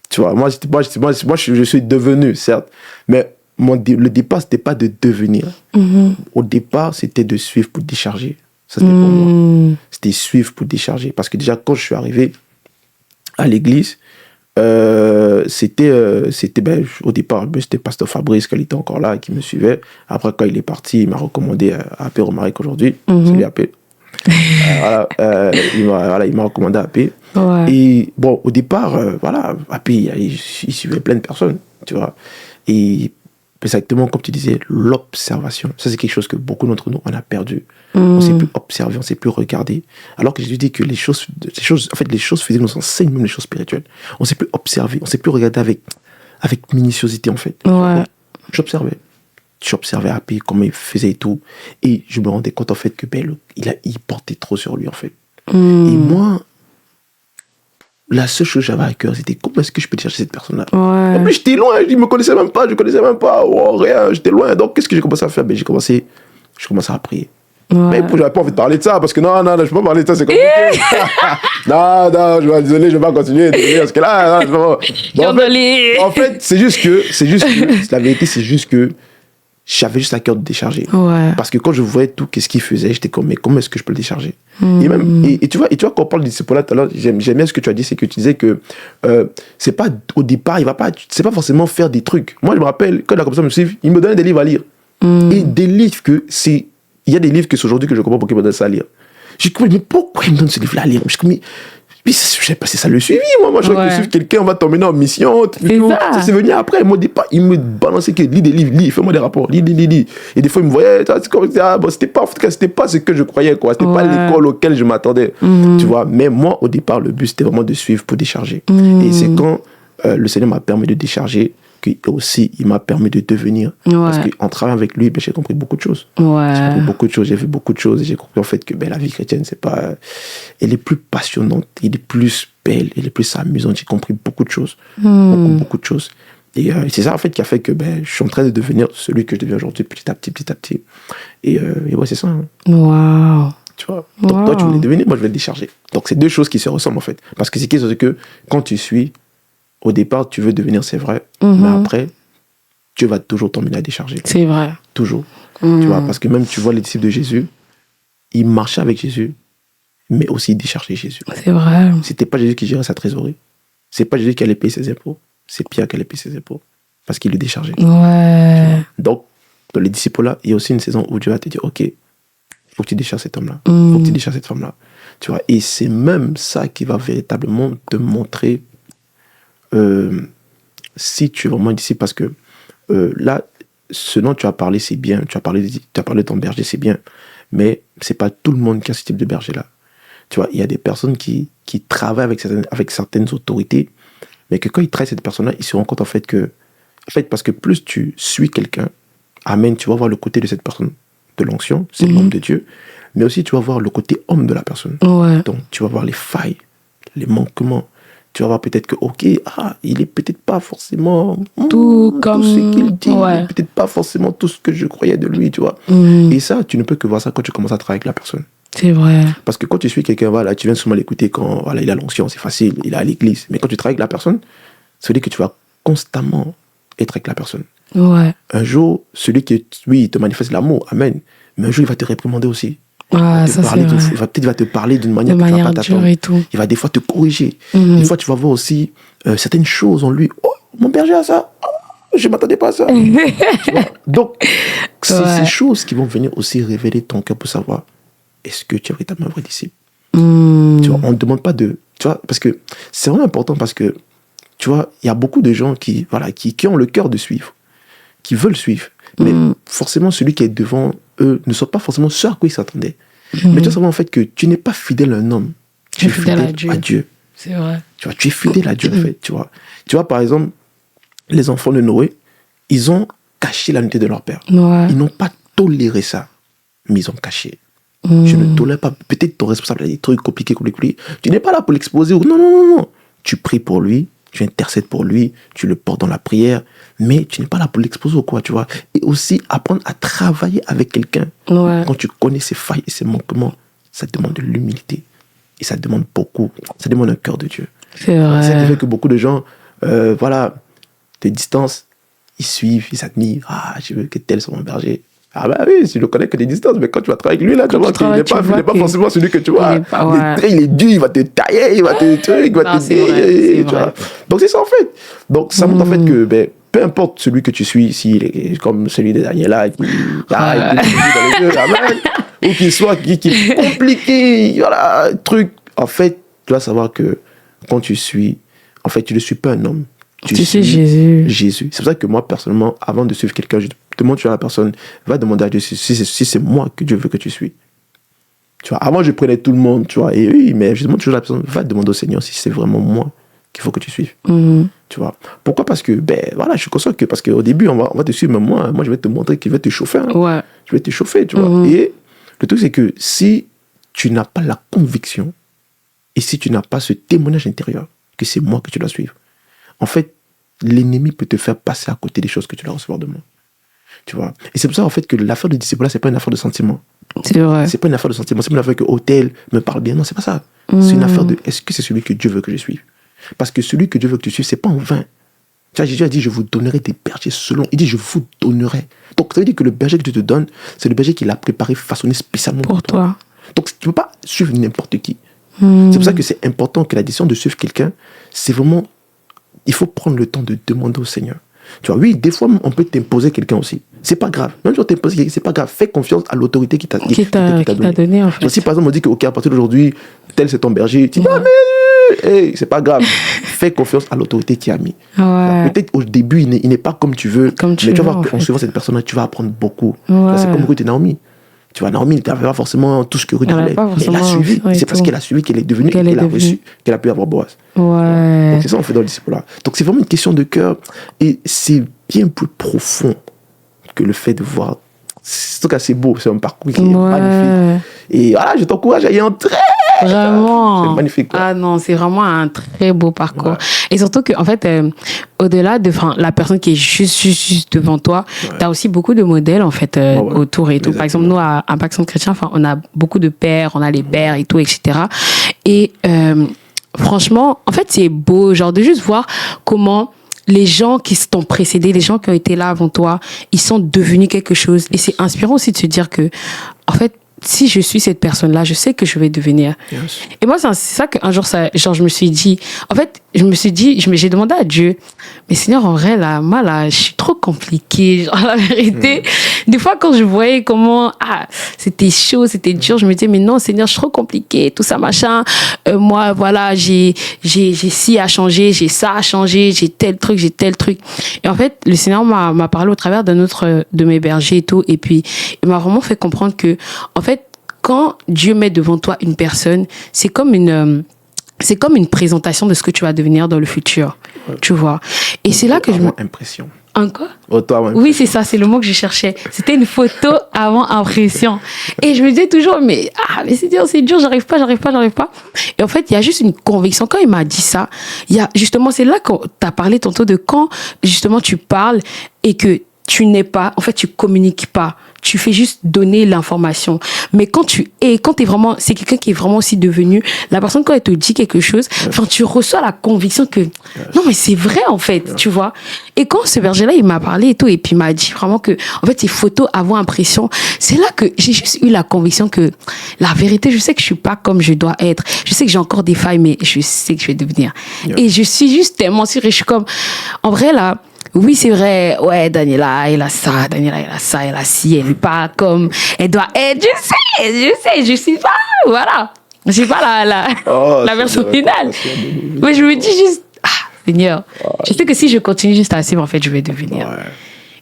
Tu vois, moi, je suis devenu, certes. Mais le départ, c'était pas de devenir. Au départ, c'était de suivre pour décharger. Ça, c'était pour moi. C'était suivre pour décharger. Parce que déjà, quand je suis arrivé à l'église, c'était au départ, c'était pasteur Fabrice, qui était encore là, qui me suivait. Après, quand il est parti, il m'a recommandé à AP Romaric aujourd'hui. Salut AP. Il m'a recommandé AP. Ouais. Et bon, au départ, AP, il suivait plein de personnes, tu vois. Et exactement comme tu disais, l'observation. Ça, c'est quelque chose que beaucoup d'entre nous, on a perdu. On ne sait plus observer, on ne sait plus regarder. Alors que Jésus dit que les choses physiques nous enseignent même les choses spirituelles. On ne sait plus observer, on ne sait plus regarder avec minutiosité, en fait. Ouais. J'observais AP, comment il faisait et tout. Et je me rendais compte, en fait, que il portait trop sur lui, en fait. Et moi, la seule chose que j'avais à cœur, c'était comment est-ce que je peux chercher cette personne-là. En plus, j'étais loin, je ne me connaissais même pas, rien, j'étais loin. Donc, qu'est-ce que j'ai commencé à faire? J'ai commencé à prier. Mais j'avais pas envie de parler de ça, parce que non, je peux pas parler de ça, c'est compliqué. non, désolé, je vais pas continuer, parce que là, en fait, c'est juste que, la vérité, c'est juste que j'avais juste à cœur de décharger. Parce que quand je voyais tout, qu'est-ce qu'il faisait, j'étais comme, mais comment est-ce que je peux le décharger? Et tu vois, quand on parle de disciple tout à l'heure, j'aime bien ce que tu as dit, c'est que tu disais que c'est pas, au départ, c'est pas forcément faire des trucs. Moi, je me rappelle, quand il a commencé à me suivre, il me donnait des livres à lire. Et des livres il y a des livres que c'est aujourd'hui que je comprends pourquoi il me donne ça à lire. J'ai compris, mais pourquoi il me donne ce livre-là à lire? Je me dis, mais je sais pas si ça le suivi, moi. Je crois que suivre quelqu'un, on va t'emmener en mission. Ça, c'est venu après. Moi, au départ, il me balançait que lis des livres, fais-moi des rapports, lis. Et des fois, il me voyait, c'était pas, en tout cas, c'était pas ce que je croyais, quoi. C'était pas l'école auquel je m'attendais. Tu vois, mais moi, au départ, le but, c'était vraiment de suivre pour décharger. Et c'est quand le Seigneur m'a permis de décharger, aussi il m'a permis de devenir, parce qu'en travaillant avec lui, j'ai compris beaucoup de choses. J'ai compris beaucoup de choses, j'ai vu beaucoup de choses, et j'ai compris en fait que la vie chrétienne, c'est pas, elle est plus passionnante, elle est plus belle, elle est plus amusante. J'ai compris beaucoup de choses, beaucoup de choses. Et c'est ça en fait qui a fait que je suis en train de devenir celui que je deviens aujourd'hui, petit à petit. Et ouais, c'est ça. Wow. Tu vois. Donc toi, tu voulais devenir, moi je vais le décharger. Donc c'est deux choses qui se ressemblent en fait, parce que c'est que quand tu suis, au départ, tu veux devenir, c'est vrai, mais après, Dieu va toujours t'emmener à décharger. C'est vrai. Toujours. Tu vois, parce que même, tu vois, les disciples de Jésus, ils marchaient avec Jésus, mais aussi ils déchargeaient Jésus. C'est vrai. C'était pas Jésus qui gérait sa trésorerie. C'est pas Jésus qui allait payer ses impôts. C'est Pierre qui allait payer ses impôts. Parce qu'il le déchargeait. Donc, dans les disciples-là, il y a aussi une saison où Dieu va te dire, OK, il faut que tu décharges cet homme-là. Il faut que tu décharges cette femme-là. Tu vois, et c'est même ça qui va véritablement te montrer si tu es vraiment un disciple, parce que là, ce dont tu as parlé, c'est bien. Tu as parlé de ton berger, c'est bien. Mais c'est pas tout le monde qui a ce type de berger-là. Tu vois, il y a des personnes qui travaillent avec certaines autorités, mais que quand ils travaillent cette personne-là, ils se rendent compte en fait que, parce que plus tu suis quelqu'un, amen, tu vas voir le côté de cette personne, de l'onction, c'est l'homme de Dieu, mais aussi tu vas voir le côté homme de la personne. Donc tu vas voir les failles, les manquements. Tu vas voir peut-être que, il est peut-être pas forcément tout ce qu'il dit, il est peut-être pas forcément tout ce que je croyais de lui, tu vois. Et ça, tu ne peux que voir ça quand tu commences à travailler avec la personne. C'est vrai. Parce que quand tu suis quelqu'un, tu viens souvent l'écouter quand il a l'onction, c'est facile, il est à l'église. Mais quand tu travailles avec la personne, ça veut dire que tu vas constamment être avec la personne. Un jour, celui qui, il te manifeste l'amour, amen. Mais un jour, il va te réprimander aussi. Il va te parler d'une manière que tu vas pas t'attendre. Il va des fois te corriger. Des fois, tu vas voir aussi certaines choses en lui. Oh, mon berger a ça. Oh, je ne m'attendais pas à ça. Tu vois. Donc, c'est ces choses qui vont venir aussi révéler ton cœur pour savoir est-ce que tu es véritablement un vrai disciple. Tu vois, on ne demande pas de... Tu vois, parce que c'est vraiment important parce que, tu vois, il y a beaucoup de gens qui ont le cœur de suivre, qui veulent suivre. Mais forcément, celui qui est devant eux ne sont pas forcément ceux à quoi ils s'attendaient. Mais tu dois savoir en fait que tu n'es pas fidèle à un homme. Tu es fidèle à Dieu. C'est vrai. Tu vois, tu es fidèle à Dieu en fait. Tu vois, par exemple, les enfants de Noé, ils ont caché la nudité de leur père. Ils n'ont pas toléré ça, mais ils ont caché. Je ne tolère pas. Peut-être ton responsable a des trucs compliqués. Tu n'es pas là pour l'exposer. Non. Tu pries pour lui. Tu intercèdes pour lui, tu le portes dans la prière, mais tu n'es pas là pour l'exposer ou quoi, tu vois. Et aussi, apprendre à travailler avec quelqu'un. Quand tu connais ses failles et ses manquements, ça demande de l'humilité. Et ça demande beaucoup. Ça demande un cœur de Dieu. C'est vrai. C'est ça qui fait que beaucoup de gens, de distance, ils suivent, ils s'admirent. Ah, je veux que tel soit mon berger. Ah bah oui, je le connais que des distances, mais quand tu vas travailler avec lui, là, tu vois qu'il n'est pas forcément celui que tu vois. Il est dur, il va te tailler, il va te dire. Donc c'est ça en fait. Donc ça montre en fait que peu importe celui que tu suis, s'il est comme celui de Daniela, ou qu'il soit qui est compliqué, voilà, truc. En fait, tu dois savoir que quand tu suis, en fait, tu ne suis pas un homme. Tu suis Jésus. C'est pour ça que moi, personnellement, avant de suivre quelqu'un, je demande à la personne, va demander à Dieu si c'est moi que Dieu veut que tu suis. Tu vois, avant, je prenais tout le monde, tu vois, et oui, mais je demande toujours à la personne, va demander au Seigneur si c'est vraiment moi qu'il faut que tu suives. Tu vois. Pourquoi? Parce que, je suis conscient que, parce qu'au début, on va te suivre, mais moi, je vais te montrer qu'il va te chauffer. Je vais te chauffer, tu vois. Et le truc, c'est que si tu n'as pas la conviction, et si tu n'as pas ce témoignage intérieur, que c'est moi que tu dois suivre, en fait, l'ennemi peut te faire passer à côté des choses que tu dois recevoir de moi. Tu vois. Et c'est pour ça, en fait, que l'affaire de disciple, c'est pas une affaire de sentiment. C'est vrai. C'est pas une affaire de sentiment. C'est pas une affaire que tel me parle bien. Non, c'est pas ça. C'est une affaire de est-ce que c'est celui que Dieu veut que je suive? Parce que celui que Dieu veut que tu suives, c'est pas en vain. Tu vois, Jésus a dit, je vous donnerai des bergers selon. Il dit, je vous donnerai. Donc, ça veut dire que le berger que Dieu te donne, c'est le berger qu'il a préparé, façonné spécialement pour toi. Donc, tu peux pas suivre n'importe qui. C'est pour ça que c'est important que la décision de suivre quelqu'un, c'est vraiment, il faut prendre le temps de demander au Seigneur. Tu vois, oui, des fois, on peut t'imposer quelqu'un aussi. C'est pas grave. Même si on t'impose quelqu'un, c'est pas grave. Fais confiance à l'autorité qui t'a donné. En fait. Donc, si par exemple, on dit que, ok, à partir d'aujourd'hui, tel c'est ton berger, tu dis, ah, mais, hey, c'est pas grave. Fais confiance à l'autorité qui a mis. Ouais. Peut-être au début, il n'est pas comme tu veux, mais tu vas voir qu'en suivant cette personne-là, tu vas apprendre beaucoup. Ouais. C'est comme Ruth et Naomi. Tu vois, Naomi, elle n'avait pas forcément tout ce que Ruth avait, mais elle a suivi. C'est parce qu'elle a suivi qu'elle est devenue, qu'elle a reçu, qu'elle a pu avoir Boaz. Ouais. Donc c'est ça qu'on fait dans le disciple-là. Donc c'est vraiment une question de cœur et c'est bien plus profond que le fait de voir. En tout cas, c'est beau, c'est un parcours qui est magnifique. Et voilà, je t'encourage à y entrer. Vraiment. C'est magnifique. Quoi. Ah non, c'est vraiment un très beau parcours. Ouais. Et surtout que, en fait, au-delà de la personne qui est juste devant toi, tu as aussi beaucoup de modèles, en fait, autour et tout. Exactement. Par exemple, nous, à Impact Centre Chrétien, on a beaucoup de pères, on a les pères et tout, etc. Et franchement, en fait, c'est beau, genre, de juste voir comment les gens qui t'ont précédé, les gens qui ont été là avant toi, ils sont devenus quelque chose. Et c'est inspirant aussi de se dire que, en fait, si je suis cette personne-là, je sais que je vais devenir. Yes. Et moi, c'est ça qu'un jour, je me suis dit, en fait, j'ai demandé à Dieu, mais Seigneur, en vrai, là, moi, là, je suis trop compliquée. Genre, la vérité, des fois, quand je voyais comment, c'était chaud, c'était dur, je me disais, mais non, Seigneur, je suis trop compliquée, tout ça, machin. Moi, voilà, j'ai ci à changer, j'ai ça à changer, j'ai tel truc. Et en fait, le Seigneur m'a parlé au travers d'un autre de mes bergers et tout. Et puis, il m'a vraiment fait comprendre que, en fait, quand Dieu met devant toi une personne, c'est comme une présentation de ce que tu vas devenir dans le futur, tu vois. Et c'est là que je impression. Encore ? Oui, c'est ça, c'est le mot que je cherchais. C'était une photo avant impression. Et je me disais toujours, mais c'est dur, j'arrive pas. Et en fait, il y a juste une conviction. Quand il m'a dit ça, justement, c'est là que tu as parlé tantôt de quand, justement, tu parles et que tu communiques pas. Tu fais juste donner l'information. Mais quand t'es vraiment, c'est quelqu'un qui est vraiment aussi devenu, la personne, quand elle te dit quelque chose, tu reçois la conviction que, non, mais c'est vrai, en fait, tu vois. Et quand ce berger-là, il m'a parlé et tout, et puis il m'a dit vraiment que, en fait, ces photos avant impression, c'est là que j'ai juste eu la conviction que, la vérité, je sais que je suis pas comme je dois être. Je sais que j'ai encore des failles, mais je sais que je vais devenir. Et je suis juste tellement sûre, et je suis comme, en vrai, là, oui, c'est vrai. Ouais, Daniela, elle a ça, elle a ci, elle est pas comme elle doit être. Je suis pas, voilà. Je suis pas la version finale. Mais je me dis juste, Seigneur, je sais que si je continue juste à suivre, en fait, je vais devenir. Ouais.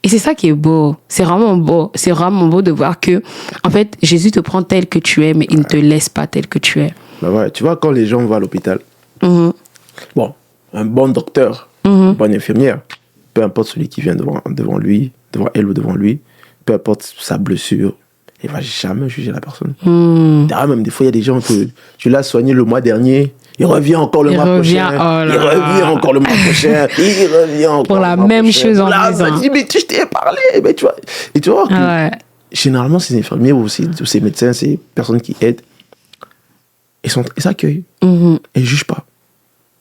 Et c'est ça qui est beau. C'est vraiment beau. C'est vraiment beau de voir que, en fait, Jésus te prend tel que tu es, mais il ne te laisse pas tel que tu es. Bah ouais, tu vois, quand les gens vont à l'hôpital, bon, un bon docteur, une bonne infirmière, peu importe celui qui vient devant lui, devant elle ou devant lui, peu importe sa blessure, il ne va jamais juger la personne. D'ailleurs, même des fois, il y a des gens que tu l'as soigné le mois dernier, il revient encore le mois prochain. Il revient encore le mois prochain. Il revient encore pour la même chose en disant. Mais je t'ai parlé. Mais tu vois, et tu vois que généralement, ces infirmiers ou ces médecins, ces personnes qui aident, ils s'accueillent. Ils ne jugent pas.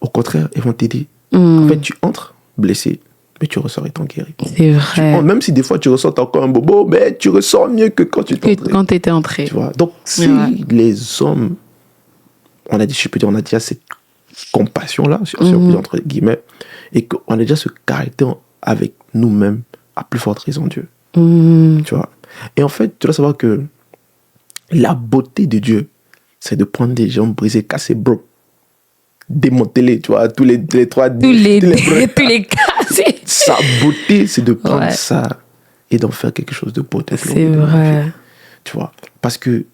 Au contraire, ils vont t'aider. En fait, tu entres blessé, mais tu ressors étant guéri. C'est vrai. Même si des fois tu ressors encore un bobo, mais tu ressors mieux que quand tu étais entré. Tu vois. Donc, si les hommes, on a déjà cette compassion-là, entre guillemets, et qu'on a déjà ce caractère avec nous-mêmes, à plus forte raison Dieu. Tu vois. Et en fait, tu dois savoir que la beauté de Dieu, c'est de prendre des gens brisés, cassés, broke, démonter-les, tu vois, tous les cassés. Sa beauté, c'est de prendre ça et d'en faire quelque chose de beau. C'est vrai. Tu vois, parce que,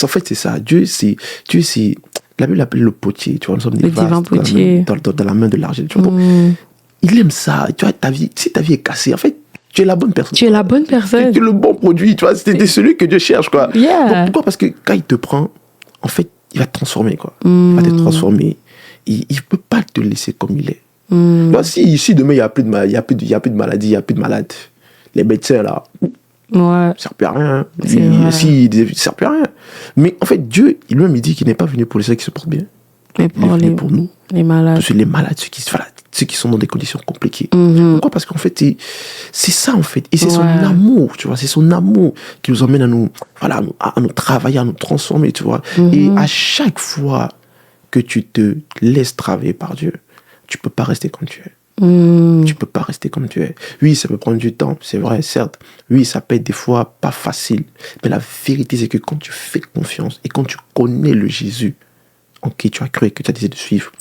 en fait, c'est ça. Dieu, c'est la Bible l'appelle le potier, tu vois, nous sommes des vases dans la main de l'argile. Il aime ça, tu vois, si ta vie est cassée, en fait, tu es la bonne personne. Tu es la bonne personne. Tu es le bon produit, tu vois, c'est celui que Dieu cherche, quoi. Donc, pourquoi ? Parce que quand il te prend, en fait, il va te transformer, quoi. Il va te transformer. Il ne peut pas te laisser comme il est. Là, si demain, il n'y a plus de maladie, il n'y a plus de malades, les médecins, là, ça ne sert plus à rien. Il ne sert plus à rien. Mais en fait, Dieu, lui-même, il dit qu'il n'est pas venu pour les gens qui se portent bien. Mais pour nous, les malades. Les malades, ceux qui sont dans des conditions compliquées. Pourquoi? Parce qu'en fait, c'est ça, en fait. Et c'est son amour, tu vois. C'est son amour qui nous emmène à nous travailler, à nous transformer, tu vois. Et à chaque fois que tu te laisses travailler par Dieu, tu ne peux pas rester comme tu es. Tu ne peux pas rester comme tu es. Oui, ça peut prendre du temps, c'est vrai, certes. Oui, ça peut être des fois pas facile. Mais la vérité, c'est que quand tu fais confiance et quand tu connais le Jésus en qui tu as cru et que tu as décidé de suivre,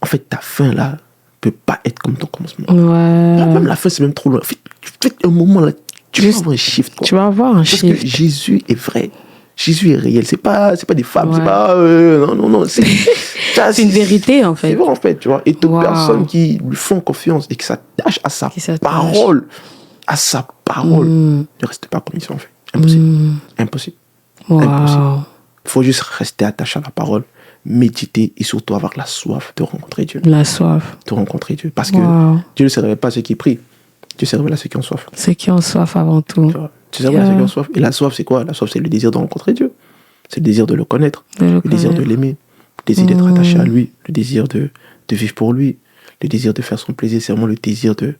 en fait, ta fin, là, peut pas être comme ton commencement. Là, même la fin, c'est même trop loin. En fait, un moment, là, tu vas avoir un shift. Quoi. Tu vas avoir un shift. Parce que Jésus est vrai. Jésus est réel. C'est pas des fables. C'est pas... non. C'est une vérité, en fait. C'est vrai, en fait, tu vois. Et toutes personnes qui lui font confiance et qui s'attachent à sa parole, ne reste pas comme ils sont, en fait. Impossible. Impossible. Il faut juste rester attaché à la parole, méditer et surtout avoir la soif de rencontrer Dieu. La soif. De rencontrer Dieu. Parce que Dieu ne se révèle pas à ceux qui prient. Dieu se révèle à ceux qui ont soif. Ceux qui ont soif avant tout. Tu sais, ceux qui ont soif. Et la soif, c'est quoi? La soif, c'est le désir de rencontrer Dieu. C'est le désir de le connaître. Le désir de l'aimer. Le désir d'être attaché à lui. Le désir de vivre pour lui. Le désir de faire son plaisir. C'est vraiment le désir de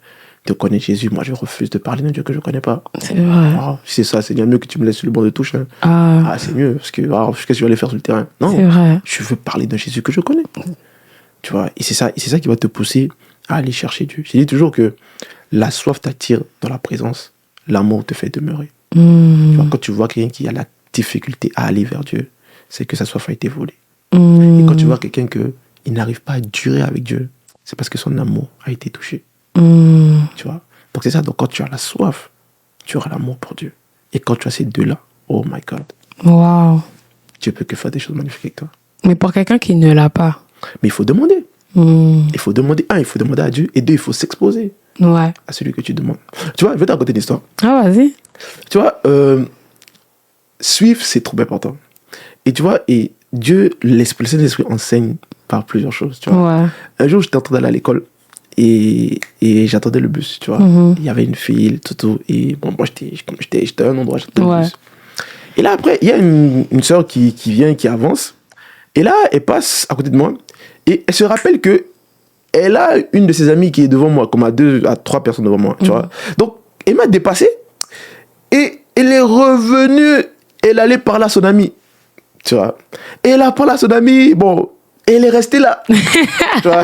connaître Jésus. Moi, je refuse de parler d'un Dieu que je ne connais pas. C'est vrai. C'est ça, c'est bien mieux que tu me laisses sur le banc de touche. C'est mieux. Parce que qu'est-ce que je vais aller faire sur le terrain? Non. C'est vrai. Je veux parler d'un Jésus que je connais. Tu vois, et c'est ça qui va te pousser à aller chercher Dieu. Je dis toujours que la soif t'attire dans la présence, l'amour te fait demeurer. Tu vois, quand tu vois quelqu'un qui a la difficulté à aller vers Dieu, c'est que sa soif a été volée. Et quand tu vois quelqu'un qui n'arrive pas à durer avec Dieu, c'est parce que son amour a été touché. Tu vois, donc c'est ça. Donc quand tu as la soif, tu auras l'amour pour Dieu. Et quand tu as ces deux-là, oh my God, Dieu peut que faire des choses magnifiques avec toi. Mais pour quelqu'un qui ne l'a pas, mais il faut demander. Il faut demander, il faut demander à Dieu, et deux, il faut s'exposer à celui que tu demandes. Tu vois, je vais te raconter une histoire. Ah, vas-y. Tu vois, suivre, c'est trop important. Et tu vois, et Dieu, le Saint-Esprit enseigne par plusieurs choses, tu vois. Un jour, j'étais en train d'aller à l'école, et j'attendais le bus, tu vois. Il y avait une file, tout, et bon, moi, j'étais à un endroit, j'attendais le bus. Et là, après, il y a une sœur qui vient, qui avance, et là, elle passe à côté de moi, et elle se rappelle que elle a une de ses amies qui est devant moi, comme à 2 à 3 personnes devant moi, tu vois. Donc, elle m'a dépassé, et elle est revenue, elle allait parler à son amie, tu vois. Et elle a parlé à son amie, bon, et elle est restée là, tu vois.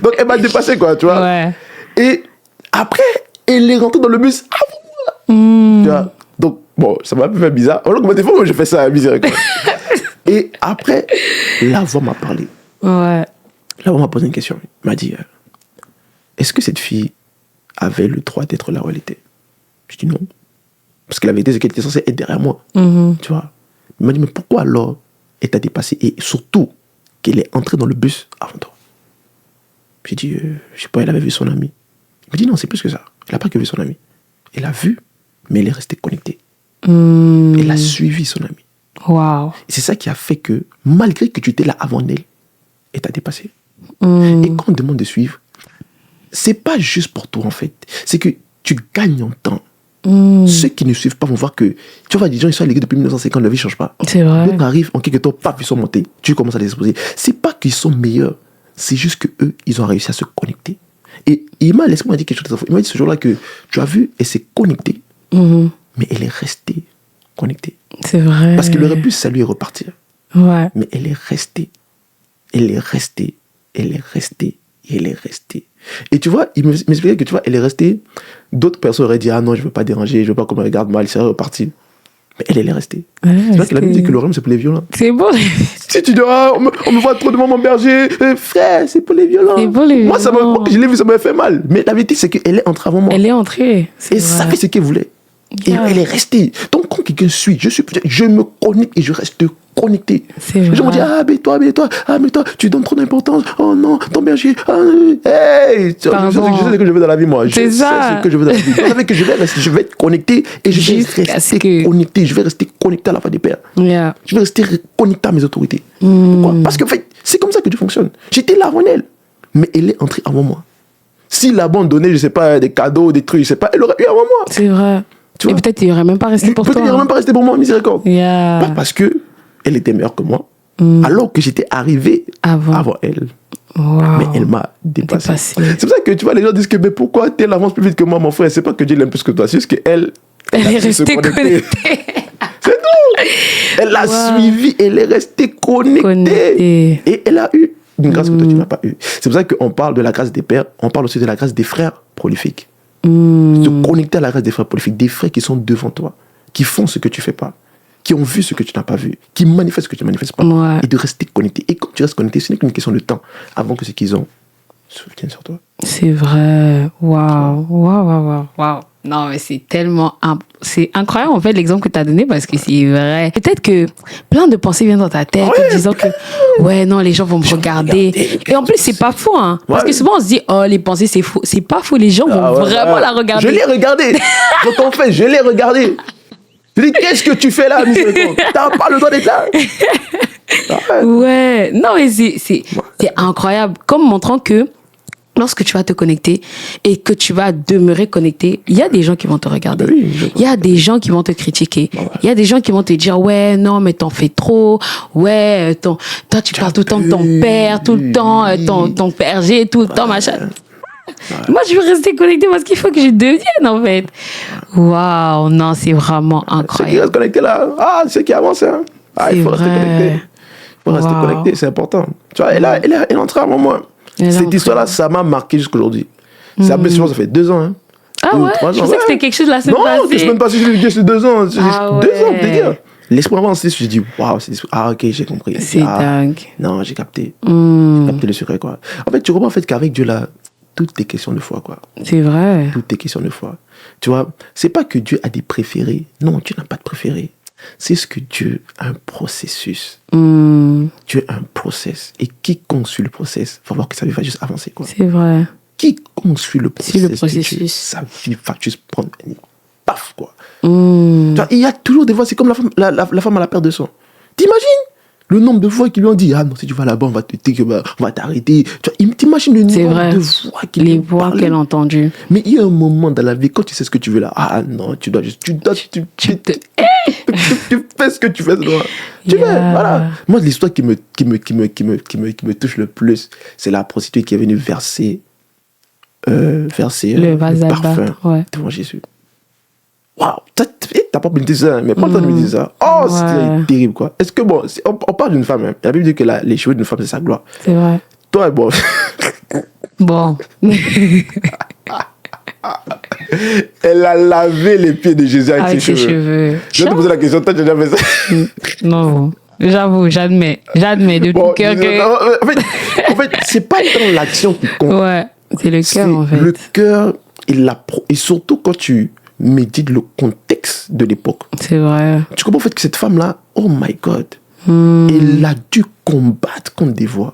Donc, elle m'a dépassé, quoi, tu vois. Et après, elle est rentrée dans le bus avant moi, tu vois. Donc, bon, ça m'a un peu fait bizarre. Alors que des fois, je fais ça bizarre, quoi. Et après, la voix m'a parlé. La voix m'a posé une question. Elle m'a dit, est-ce que cette fille avait le droit d'être là où elle était? Je dis non. Parce que la vérité, c'est qu'elle était censée être derrière moi. Tu vois. Elle m'a dit, mais pourquoi alors elle t'a dépassé? Et surtout, qu'elle est entrée dans le bus avant toi. J'ai dit, je sais pas, elle avait vu son ami. Elle m'a dit, non, c'est plus que ça. Elle n'a pas que vu son ami. Elle a vu, mais elle est restée connectée. Elle a suivi son ami. Et c'est ça qui a fait que, malgré que tu étais là avant elle t'a dépassé. Et quand on demande de suivre, c'est pas juste pour toi, en fait. C'est que tu gagnes en temps. Ceux qui ne suivent pas vont voir que, tu vois, des gens, ils sont à l'église depuis 1950, leur vie ne change pas. C'est vrai. D'autres arrivent, en quelque temps, paf, ils sont montés. Tu commences à les exposer. C'est pas qu'ils sont meilleurs. C'est juste que eux, ils ont réussi à se connecter. Et il m'a laissé dire quelque chose de fou. Il m'a dit ce jour-là que, tu as vu, elle s'est connectée. Mais elle est restée connectée. C'est vrai. Parce qu'elle aurait pu saluer et repartir. Mais elle est restée. Elle est restée. Elle est restée. Et elle est restée. Et tu vois, il m'expliquait que, tu vois, elle est restée. D'autres personnes auraient dit, ah non, je veux pas déranger, je veux pas qu'on me regarde mal, elle serait repartie. Mais elle est restée. C'est vrai qu'elle a même dit que le rhum, c'est pour les violents. C'est bon. Si tu dis, on me voit trop devant mon berger, frère, c'est pour les violents. C'est pour les violents. Moi, je l'ai vu, ça m'a fait mal. Mais la vérité, c'est qu'elle est entrée avant moi. Elle est entrée. Et ça fait ce qu'elle voulait. Et elle est restée. Donc, quand quelqu'un suit, je me connecte et je reste connecté. Les gens m'ont dit, mais toi, tu donnes trop d'importance. Oh non, ton berger. Hey, je sais ce que je veux dans la vie, moi. Je sais ce que je veux dans la vie. Vous savez que je vais être connecté et je vais rester connecté. Je vais rester connecté à la voix des pères. Yeah. Je vais rester connecté à mes autorités. Pourquoi? Parce que, en fait, c'est comme ça que Dieu fonctionne. J'étais là avant elle, mais elle est entrée avant moi. S'il abandonnait, je sais pas, des cadeaux, des trucs, je sais pas, elle aurait eu avant moi. C'est vrai. Et peut-être il n'aurait même pas resté pour toi. Peut-être il n'aurait même pas resté pour moi, miséricorde. Yeah. Pas parce que elle était meilleure que moi, alors que j'étais arrivé avant elle. Wow. Mais elle m'a dépassé. C'est pour ça que tu vois, les gens disent que mais pourquoi tu avance plus vite que moi, mon frère? C'est pas que Dieu l'aime plus que toi, c'est juste qu'elle est restée connectée. C'est tout. Elle a suivi, elle est restée connectée. Et elle a eu une grâce que toi tu n'as pas eu. C'est pour ça qu'on parle de la grâce des pères, on parle aussi de la grâce des frères prolifiques. Se connecter à la grâce des frères prolifiques, des frères qui sont devant toi, qui font ce que tu fais pas, qui ont vu ce que tu n'as pas vu, qui manifestent ce que tu ne manifestes pas, et de rester connecté. Et quand tu restes connecté, ce n'est qu'une question de temps avant que ce qu'ils ont vienne sur toi. C'est vrai. Waouh. Non, mais c'est tellement... C'est incroyable, en fait, l'exemple que tu as donné, parce que c'est vrai. Peut-être que plein de pensées viennent dans ta tête, disant que, non, les gens vont me regarder. Et en plus, c'est pas faux, hein. Parce que souvent, on se dit, les pensées, c'est faux. C'est pas faux, les gens vont vraiment la regarder. Je l'ai regardé. Quand on fait, je l'ai regardé. Je dis, qu'est-ce que tu fais là, miséricorde? T'as pas le droit d'être là. Ouais. Non, mais c'est incroyable. Comme montrant que lorsque tu vas te connecter et que tu vas demeurer connecté, il y a des gens qui vont te regarder. Il y a des gens qui vont te critiquer. Il y a des gens qui vont te dire, non, mais t'en fais trop. Toi, tu parles tout le temps de ton père, tout le temps, ton père G, tout le temps, machin. Moi, je veux rester connecté parce qu'il faut que je devienne, en fait. Waouh, non, c'est vraiment incroyable. Ceux qui restent connectés là, ceux qui avancent, hein. Il faut rester connecté. Il faut rester connecté, c'est important. Tu vois, elle est entrée avant moi. Cette histoire-là, ça m'a marqué jusqu'aujourd'hui. Ça fait 2 ans. Hein. Ah ouais? 3 ans. Je pensais que c'était quelque chose de la semaine passée. Non, que la semaine passée, j'ai 2 ans. 2 ans, dégâts. L'esprit avancé, je dis, waouh, ok, j'ai compris. C'est dingue. Non, j'ai capté. J'ai capté le secret, quoi. En fait, tu comprends en fait qu'avec Dieu, là, tout est question de foi, quoi. C'est vrai. Tout est question de foi. Tu vois, c'est pas que Dieu a des préférés. Non, Dieu n'a pas de préférés. C'est ce que Dieu a un processus. Dieu a un process. Et quiconque suit le process, il faut voir que sa vie va juste avancer, quoi. C'est vrai. Quiconque suit le processus, Dieu, sa vie va juste prendre une paf, quoi. Tu vois, il y a toujours des fois, c'est comme la femme à la perte de sang. T'imagines le nombre de fois qu'ils lui ont dit, non, si tu vas là-bas, on va t'arrêter. T'imagines le nombre de fois qu'ils les voix qu'elle a entendues. Mais il y a un moment dans la vie, quand tu sais ce que tu veux là, non, tu fais ce que tu fais. Tu fais, voilà. Moi, l'histoire qui me touche le plus, c'est la prostituée qui est venue verser le parfum devant Jésus. Waouh, t'as pas me dire ça, mais pas le temps de me dire ça. C'était terrible, quoi. Est-ce que, on parle d'une femme, hein. La Bible dit que les cheveux d'une femme, c'est sa gloire. C'est vrai. Toi, bon. Elle a lavé les pieds de Jésus avec ses cheveux. Je vais te poser la question, toi, tu as déjà fait ça? Non, j'avoue, j'admets de tout cœur que... En fait, c'est pas tant l'action qui compte. Ouais, c'est le cœur, en fait. Le cœur, et surtout quand tu médites le contexte de l'époque. C'est vrai. Tu comprends en fait que cette femme-là, oh my God, elle a dû combattre contre des voix.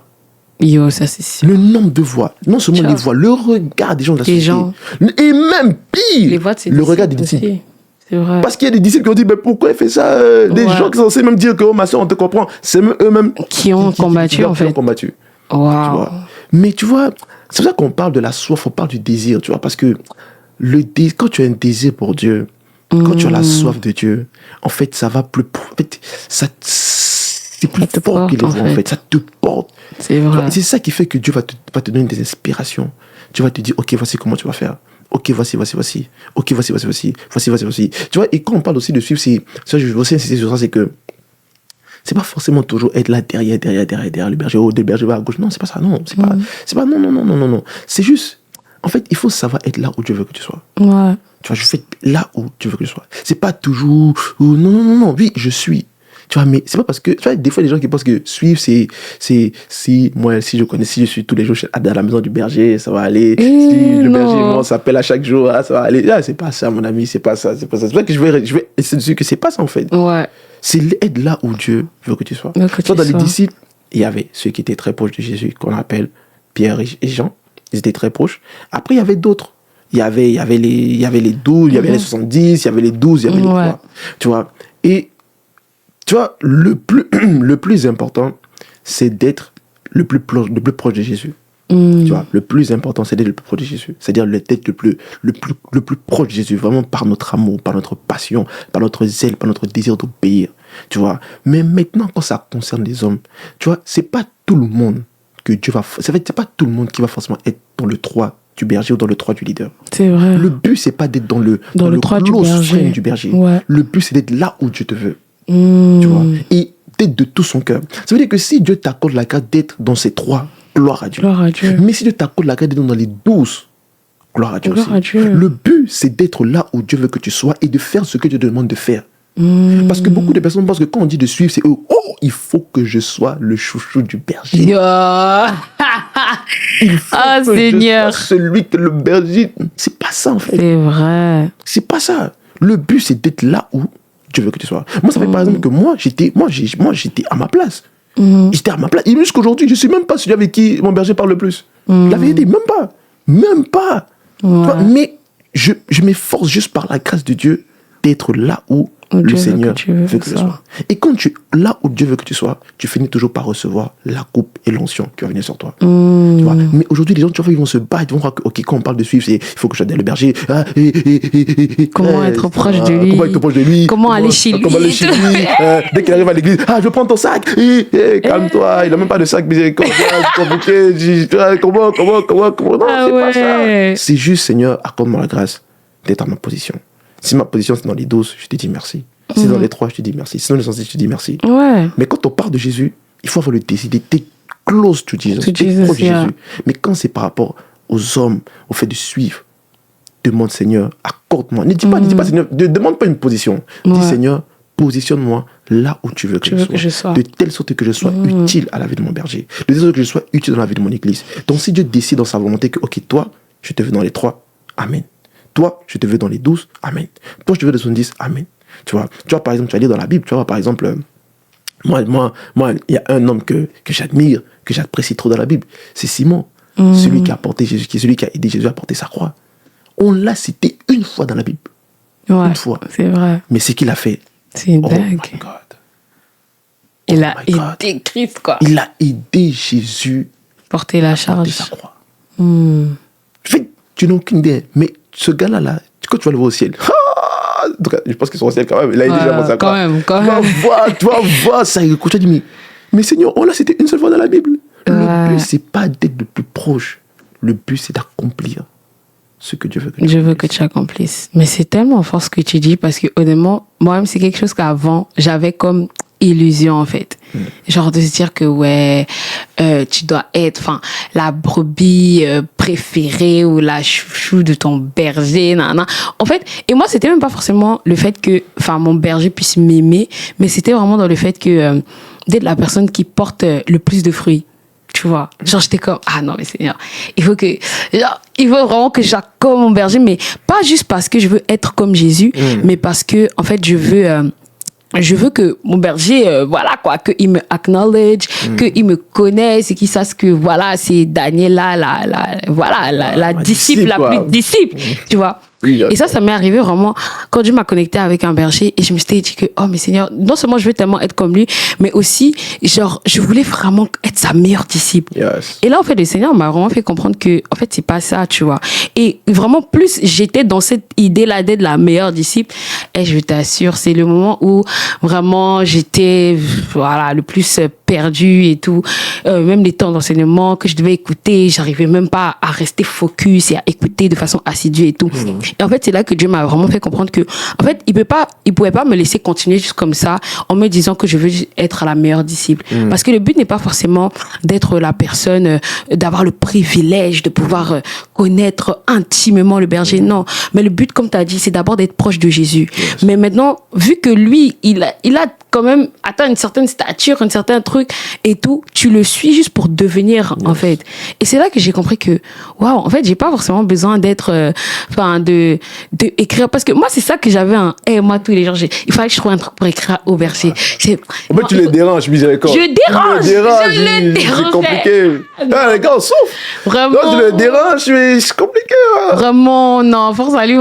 Yo, ça c'est sûr. Le nombre de voix, non seulement les voix, le regard des gens de la société. Et même pire, les voix de le regard des disciples. C'est vrai. Parce qu'il y a des disciples qui ont dit, mais pourquoi elle fait ça? Des gens qui sont censés même dire que, ma soeur, on te comprend. C'est eux-mêmes qui ont combattu, en fait. Qui ont combattu. Wow. Mais tu vois, c'est pour ça qu'on parle de la soif, on parle du désir, tu vois, parce que quand tu as un désir pour Dieu, quand tu as la soif de Dieu, en fait, ça va plus... En fait, c'est plus fort que les voix, en fait. Ça te porte. C'est vrai. C'est ça qui fait que Dieu va te donner des inspirations. Tu vas te dire, ok, voici comment tu vas faire. Ok, voici. Ok, voici. Tu vois, et quand on parle aussi de suivre, ça, je veux aussi insister sur ça, c'est que c'est pas forcément toujours être là derrière le berger haut, le berger va à gauche. Non, c'est pas ça, non. C'est pas non. C'est juste, en fait, il faut savoir être là où Dieu veut que tu sois. Ouais. Tu vois, je fais là où tu veux que je sois. C'est pas toujours, non, oui, je suis. Tu vois, mais c'est pas parce que, tu vois, des fois, les gens qui pensent que suivre, moi, si je suis tous les jours à la maison du berger, ça va aller. Si le berger, moi, s'appelle à chaque jour, ça va aller. Là, c'est pas ça, mon ami, c'est pas ça. C'est pour ça que je vais essayer de dire que c'est pas ça, en fait. Ouais. C'est être là où Dieu veut que tu sois. Soit dans les disciples, il y avait ceux qui étaient très proches de Jésus, qu'on appelle Pierre et Jean. Ils étaient très proches. Après, il y avait d'autres. Il y avait les 12, il y avait les 70, il y avait les 12, il y avait les 3. Tu vois. Et tu vois, le plus important, c'est d'être le plus proche de Jésus. Tu vois, le plus important, c'est d'être le plus proche de Jésus. C'est-à-dire d'être le plus proche de Jésus, vraiment par notre amour, par notre passion, par notre zèle, par notre désir d'obéir. Tu vois. Mais maintenant, quand ça concerne les hommes, tu vois, c'est pas tout le monde que Dieu va... C'est pas tout le monde qui va forcément être dans le 3 du berger ou dans le 3 du leader. C'est vrai. Le but, c'est pas d'être dans le 3 du berger. Ouais. Le but, c'est d'être là où Dieu te veut. Tu vois. Et d'être de tout son cœur. Ça veut dire que si Dieu t'accorde la grâce d'être dans ces 3, gloire à Dieu. Gloire à Dieu. Mais si Dieu t'accorde la grâce d'être dans les 12, gloire à Dieu aussi. Le but, c'est d'être là où Dieu veut que tu sois et de faire ce que Dieu te demande de faire. Parce que beaucoup de personnes pensent que quand on dit de suivre, c'est il faut que je sois le chouchou du berger. Il faut que Seigneur. je sois celui que le berger... C'est pas ça, en fait. C'est vrai. C'est pas ça. Le but, c'est d'être là où Dieu veut que tu sois. Moi, ça fait par exemple que moi, j'étais à ma place. J'étais à ma place. Et jusqu'aujourd'hui, je ne sais même pas celui avec qui mon berger parle le plus. La vérité, même pas. Même pas. Ouais. Mais je m'efforce juste par la grâce de Dieu d'être là où le Seigneur veut que tu sois. Et quand tu es là où Dieu veut que tu sois, tu finis toujours par recevoir la coupe et l'onction qui va venir sur toi. Tu vois. Mais aujourd'hui, les gens, tu vois, ils vont se battre, ils vont croire que, quand on parle de suivre, il faut que je sois le berger. Comment être proche de lui? Comment être proche de lui? Comment aller chez lui? Dès qu'il arrive à l'église, je prends ton sac. Calme-toi, il n'a même pas de sac miséricordieux. Comment? Non, c'est pas ça. C'est juste, Seigneur, accorde-moi la grâce d'être à ma position. Si ma position c'est dans les 12, je te dis merci. Si c'est dans les 3, je te dis merci. Si c'est dans les 106, je te dis merci. Ouais. Mais quand on parle de Jésus, il faut avoir le décider. T'es close to Jesus. T'es proche de Jésus. Mais quand c'est par rapport aux hommes, au fait de suivre, demande Seigneur, accorde-moi. Ne dis pas Seigneur, ne demande pas une position. Dis Seigneur, positionne-moi là où tu veux que je sois. De telle sorte que je sois utile à la vie de mon berger. De telle sorte que je sois utile dans la vie de mon église. Donc si Dieu décide dans sa volonté que, ok, toi, je te veux dans les 3, amen. Toi, je te veux dans les 12, amen. Toi, je te veux dans les 70, amen. Tu vois, par exemple, tu vas lire dans la Bible, tu vois, par exemple, moi, il y a un homme que j'admire, que j'apprécie trop dans la Bible, c'est Simon, celui qui a porté Jésus, celui qui a aidé Jésus à porter sa croix. On l'a cité une fois dans la Bible. Ouais, une fois. C'est vrai. Mais c'est qu'il a fait. C'est dingue. Oh my God. Il a aidé Christ, quoi. Il a aidé Jésus porter la charge. Porter sa croix. Tu n'as aucune idée, mais ce gars-là, quand tu vas le voir au ciel, en tout cas, je pense qu'ils sont au ciel quand même. Il a aidé déjà sa croix. Quand même. Tu vas voir ça. Et quand tu dis, mais Seigneur, là, c'était une seule fois dans la Bible. Le but, c'est pas d'être le plus proche. Le but, c'est d'accomplir ce que Dieu veut que tu Je veux que tu accomplisses. Mais c'est tellement fort ce que tu dis, parce que honnêtement, moi-même, c'est quelque chose qu'avant, j'avais comme illusion, en fait. Genre de se dire que, tu dois être, la brebis préférée ou la chouchou de ton berger, En fait, et moi, c'était même pas forcément le fait que, mon berger puisse m'aimer, mais c'était vraiment dans le fait que, d'être la personne qui porte le plus de fruits. Tu vois, genre j'étais comme non mais Seigneur, il faut vraiment que j'aille comme mon berger, mais pas juste parce que je veux être comme Jésus, mais parce que en fait je veux que mon berger qu'il me acknowledge, qu'il me connaisse et qu'il sache que c'est Daniela la disciple, la plus disciple, tu vois. Et ça m'est arrivé vraiment quand Dieu m'a connecté avec un berger et je me suis dit que, mais Seigneur, non seulement je veux tellement être comme lui, mais aussi, genre, je voulais vraiment être sa meilleure disciple. Yes. Et là, en fait, le Seigneur m'a vraiment fait comprendre que, en fait, c'est pas ça, tu vois. Et vraiment, plus j'étais dans cette idée-là d'être la meilleure disciple, et je t'assure, c'est le moment où vraiment j'étais, le plus perdu et tout. Même les temps d'enseignement que je devais écouter, j'arrivais même pas à rester focus et à écouter de façon assidue et tout. Et en fait, c'est là que Dieu m'a vraiment fait comprendre que, en fait, il pouvait pas me laisser continuer juste comme ça en me disant que je veux être la meilleure disciple. Parce que le but n'est pas forcément d'être la personne, d'avoir le privilège de pouvoir connaître intimement le berger. Non. Mais le but, comme tu as dit, c'est d'abord d'être proche de Jésus. Yes. Mais maintenant, vu que lui, il a quand même atteint une certaine stature, un certain truc et tout, tu le suis juste pour devenir, en fait. Et c'est là que j'ai compris que, waouh, en fait, j'ai pas forcément besoin d'être, de écrire. Parce que moi, c'est ça que j'avais moi, tous les jours, il fallait que je trouve un truc pour écrire au berger. En fait, tu les déranges, miséricorde. Je dérange. Je les dérange. C'est compliqué. Ah, les gars, on souffre. Vraiment. Non, tu le déranges, mais c'est compliqué. Hein. Vraiment, non, force à lui.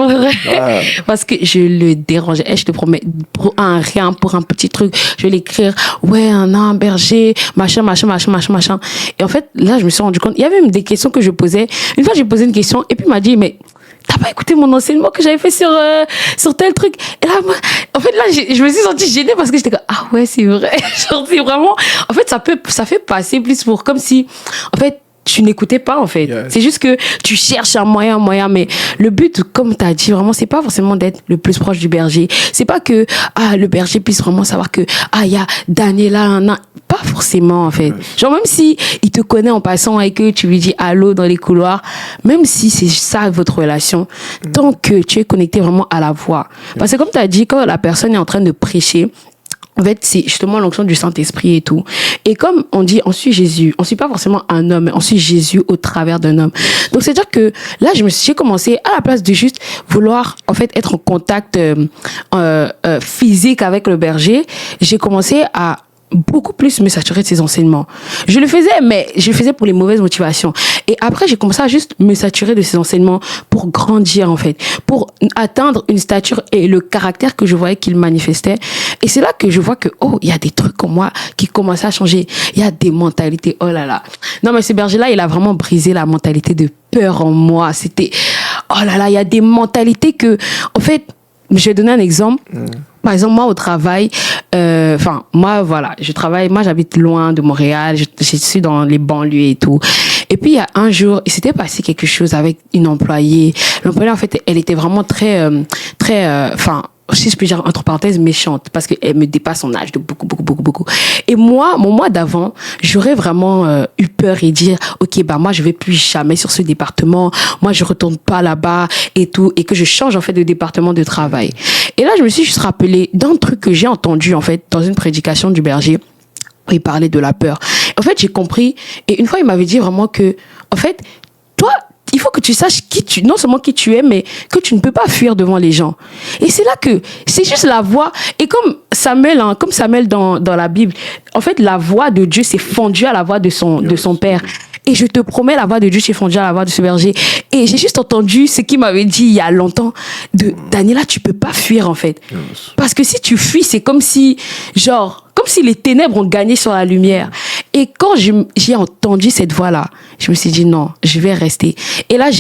Parce que je le dérange. Je te promets, pour un rien, pour un petit truc, je vais l'écrire. Ouais, un berger, machin. Et en fait, là, je me suis rendu compte, il y avait même des questions que je posais. Une fois, j'ai posé une question et puis il m'a dit, mais t'as pas écouté mon enseignement que j'avais fait sur tel truc? Et là, moi, en fait, là, je me suis sentie gênée parce que j'étais comme, ah ouais, c'est vrai. Genre, c'est vraiment, en fait, ça fait passer plus pour comme si, en fait, tu n'écoutais pas, en fait. Yes. C'est juste que tu cherches un moyen, mais le but, comme tu as dit, vraiment, c'est pas forcément d'être le plus proche du berger. C'est pas que, le berger puisse vraiment savoir que, il y a Daniela, pas forcément, en fait. Yes. Genre, même si il te connaît en passant et que tu lui dis allô dans les couloirs, même si c'est ça votre relation, tant que tu es connecté vraiment à la voix. Yes. Parce que comme tu as dit, quand la personne est en train de prêcher, en fait, c'est justement l'onction du Saint-Esprit et tout. Et comme on dit, on suit Jésus. On suit pas forcément un homme, mais on suit Jésus au travers d'un homme. Donc, c'est-à-dire que là, j'ai commencé, à la place de juste vouloir, en fait, être en contact physique avec le berger, j'ai commencé à beaucoup plus me saturer de ses enseignements. Je le faisais, mais je le faisais pour les mauvaises motivations. Et après, j'ai commencé à juste me saturer de ses enseignements pour grandir, en fait, pour atteindre une stature et le caractère que je voyais qu'il manifestait. Et c'est là que je vois que, il y a des trucs en moi qui commençaient à changer. Il y a des mentalités, oh là là. Non, mais ce berger-là, il a vraiment brisé la mentalité de peur en moi. C'était, oh là là, il y a des mentalités que, en fait, je vais donner un exemple. Par exemple, moi, au travail, j'habite loin de Montréal, je suis dans les banlieues et tout. Et puis, il y a un jour, il s'était passé quelque chose avec une employée. L'employée, en fait, elle était vraiment très, si je peux dire, entre parenthèses, méchante, parce qu'elle me dépasse en âge de beaucoup. Et moi, mon mois d'avant, j'aurais vraiment eu peur et dire, ok, moi, je vais plus jamais sur ce département, moi, je retourne pas là-bas et tout, et que je change, en fait, de département de travail. Et là, je me suis juste rappelé d'un truc que j'ai entendu, en fait, dans une prédication du berger. Il parlait de la peur. En fait, j'ai compris, et une fois, il m'avait dit vraiment que, en fait, toi, il faut que tu saches non seulement qui tu es, mais que tu ne peux pas fuir devant les gens. Et c'est là que, c'est juste la voix. Et comme Samuel dans la Bible, en fait, la voix de Dieu s'est fondue à la voix de son père. Et je te promets, la voix de Dieu s'est fondue à la voix de ce berger. Et j'ai juste entendu ce qu'il m'avait dit il y a longtemps. Daniela, tu peux pas fuir, en fait. Parce que si tu fuis, c'est comme si les ténèbres ont gagné sur la lumière. Et quand j'ai entendu cette voix-là, je me suis dit non, je vais rester. Et là,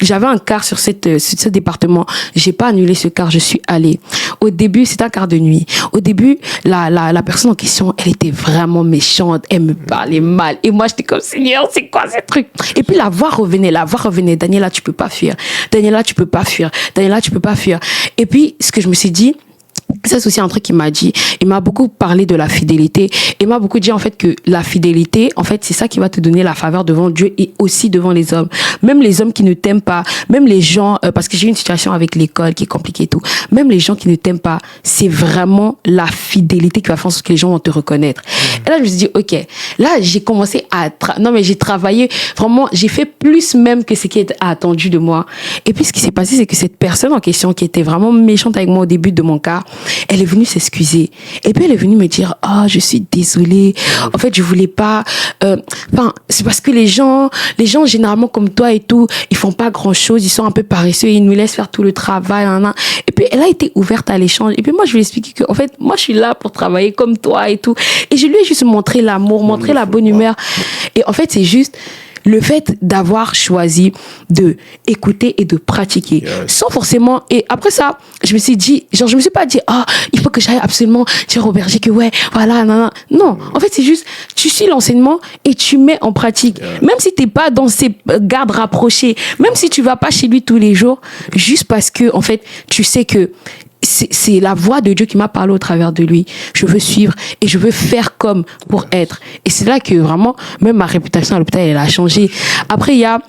j'avais un quart sur ce département. J'ai pas annulé ce quart, je suis allée. Au début, c'était un quart de nuit. Au début, la personne en question, elle était vraiment méchante. Elle me parlait mal. Et moi, j'étais comme, Seigneur, c'est quoi ce truc? Et puis la voix revenait. Daniela, tu peux pas fuir. Daniela, tu peux pas fuir. Daniela, tu peux pas fuir. Et puis, ce que je me suis dit, ça, c'est aussi un truc qu'il m'a dit. Il m'a beaucoup parlé de la fidélité. Il m'a beaucoup dit, en fait, que la fidélité, en fait, c'est ça qui va te donner la faveur devant Dieu et aussi devant les hommes. Même les hommes qui ne t'aiment pas, même les gens, parce que j'ai eu une situation avec l'école qui est compliquée et tout. Même les gens qui ne t'aiment pas, c'est vraiment la fidélité qui va faire en sorte que les gens vont te reconnaître. Et là, je me suis dit, ok, là, j'ai commencé j'ai travaillé, vraiment, j'ai fait plus même que ce qui est attendu de moi. Et puis, ce qui s'est passé, c'est que cette personne en question, qui était vraiment méchante avec moi au début de mon cas, elle est venue s'excuser. Et puis, elle est venue me dire, je suis désolée. En fait, je voulais pas, c'est parce que les gens, généralement, comme toi et tout, ils font pas grand chose, ils sont un peu paresseux, ils nous laissent faire tout le travail, Et puis, elle a été ouverte à l'échange. Et puis, moi, je lui ai expliqué que, en fait, moi, je suis là pour travailler comme toi et tout. Et je lui ai juste montré l'amour, montré la bonne humeur. Et en fait, c'est juste le fait d'avoir choisi de écouter et de pratiquer sans forcément. Et après ça, je me suis dit, je me suis pas dit, il faut que j'aille absolument dire au berger que non, en fait, c'est juste, tu suis l'enseignement et tu mets en pratique. Même si t'es pas dans ses gardes rapprochés, même si tu vas pas chez lui tous les jours, juste parce que, en fait, tu sais que c'est la voix de Dieu qui m'a parlé au travers de lui. Je veux suivre et je veux faire comme pour être. Et c'est là que vraiment, même ma réputation à l'hôpital, elle a changé. Après, il y a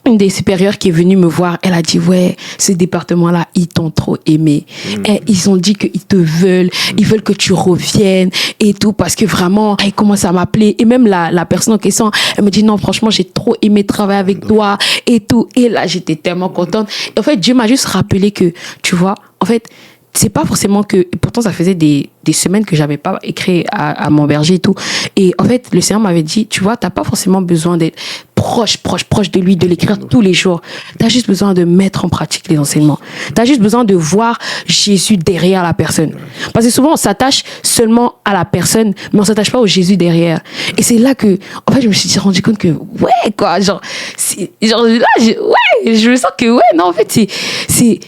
une des supérieures qui est venue me voir, elle a dit, ouais, ce département-là, ils t'ont trop aimé. Et ils ont dit qu'ils te veulent, ils veulent que tu reviennes et tout, parce que vraiment, ils commencent à m'appeler. Et même la personne en question, elle me dit, non, franchement, j'ai trop aimé travailler avec toi et tout. Et là, j'étais tellement contente. Et en fait, Dieu m'a juste rappelé que, tu vois, en fait, c'est pas forcément que... Pourtant, ça faisait des semaines que j'avais pas écrit à mon berger et tout. Et en fait, le Seigneur m'avait dit, tu vois, t'as pas forcément besoin d'être proche de lui, de l'écrire tous les jours. T'as juste besoin de mettre en pratique les enseignements. T'as juste besoin de voir Jésus derrière la personne. Parce que souvent, on s'attache seulement à la personne, mais on s'attache pas au Jésus derrière. Et c'est là que, en fait, je me suis rendu compte que, ouais, quoi, genre là, je me sens que, ouais, non, en fait,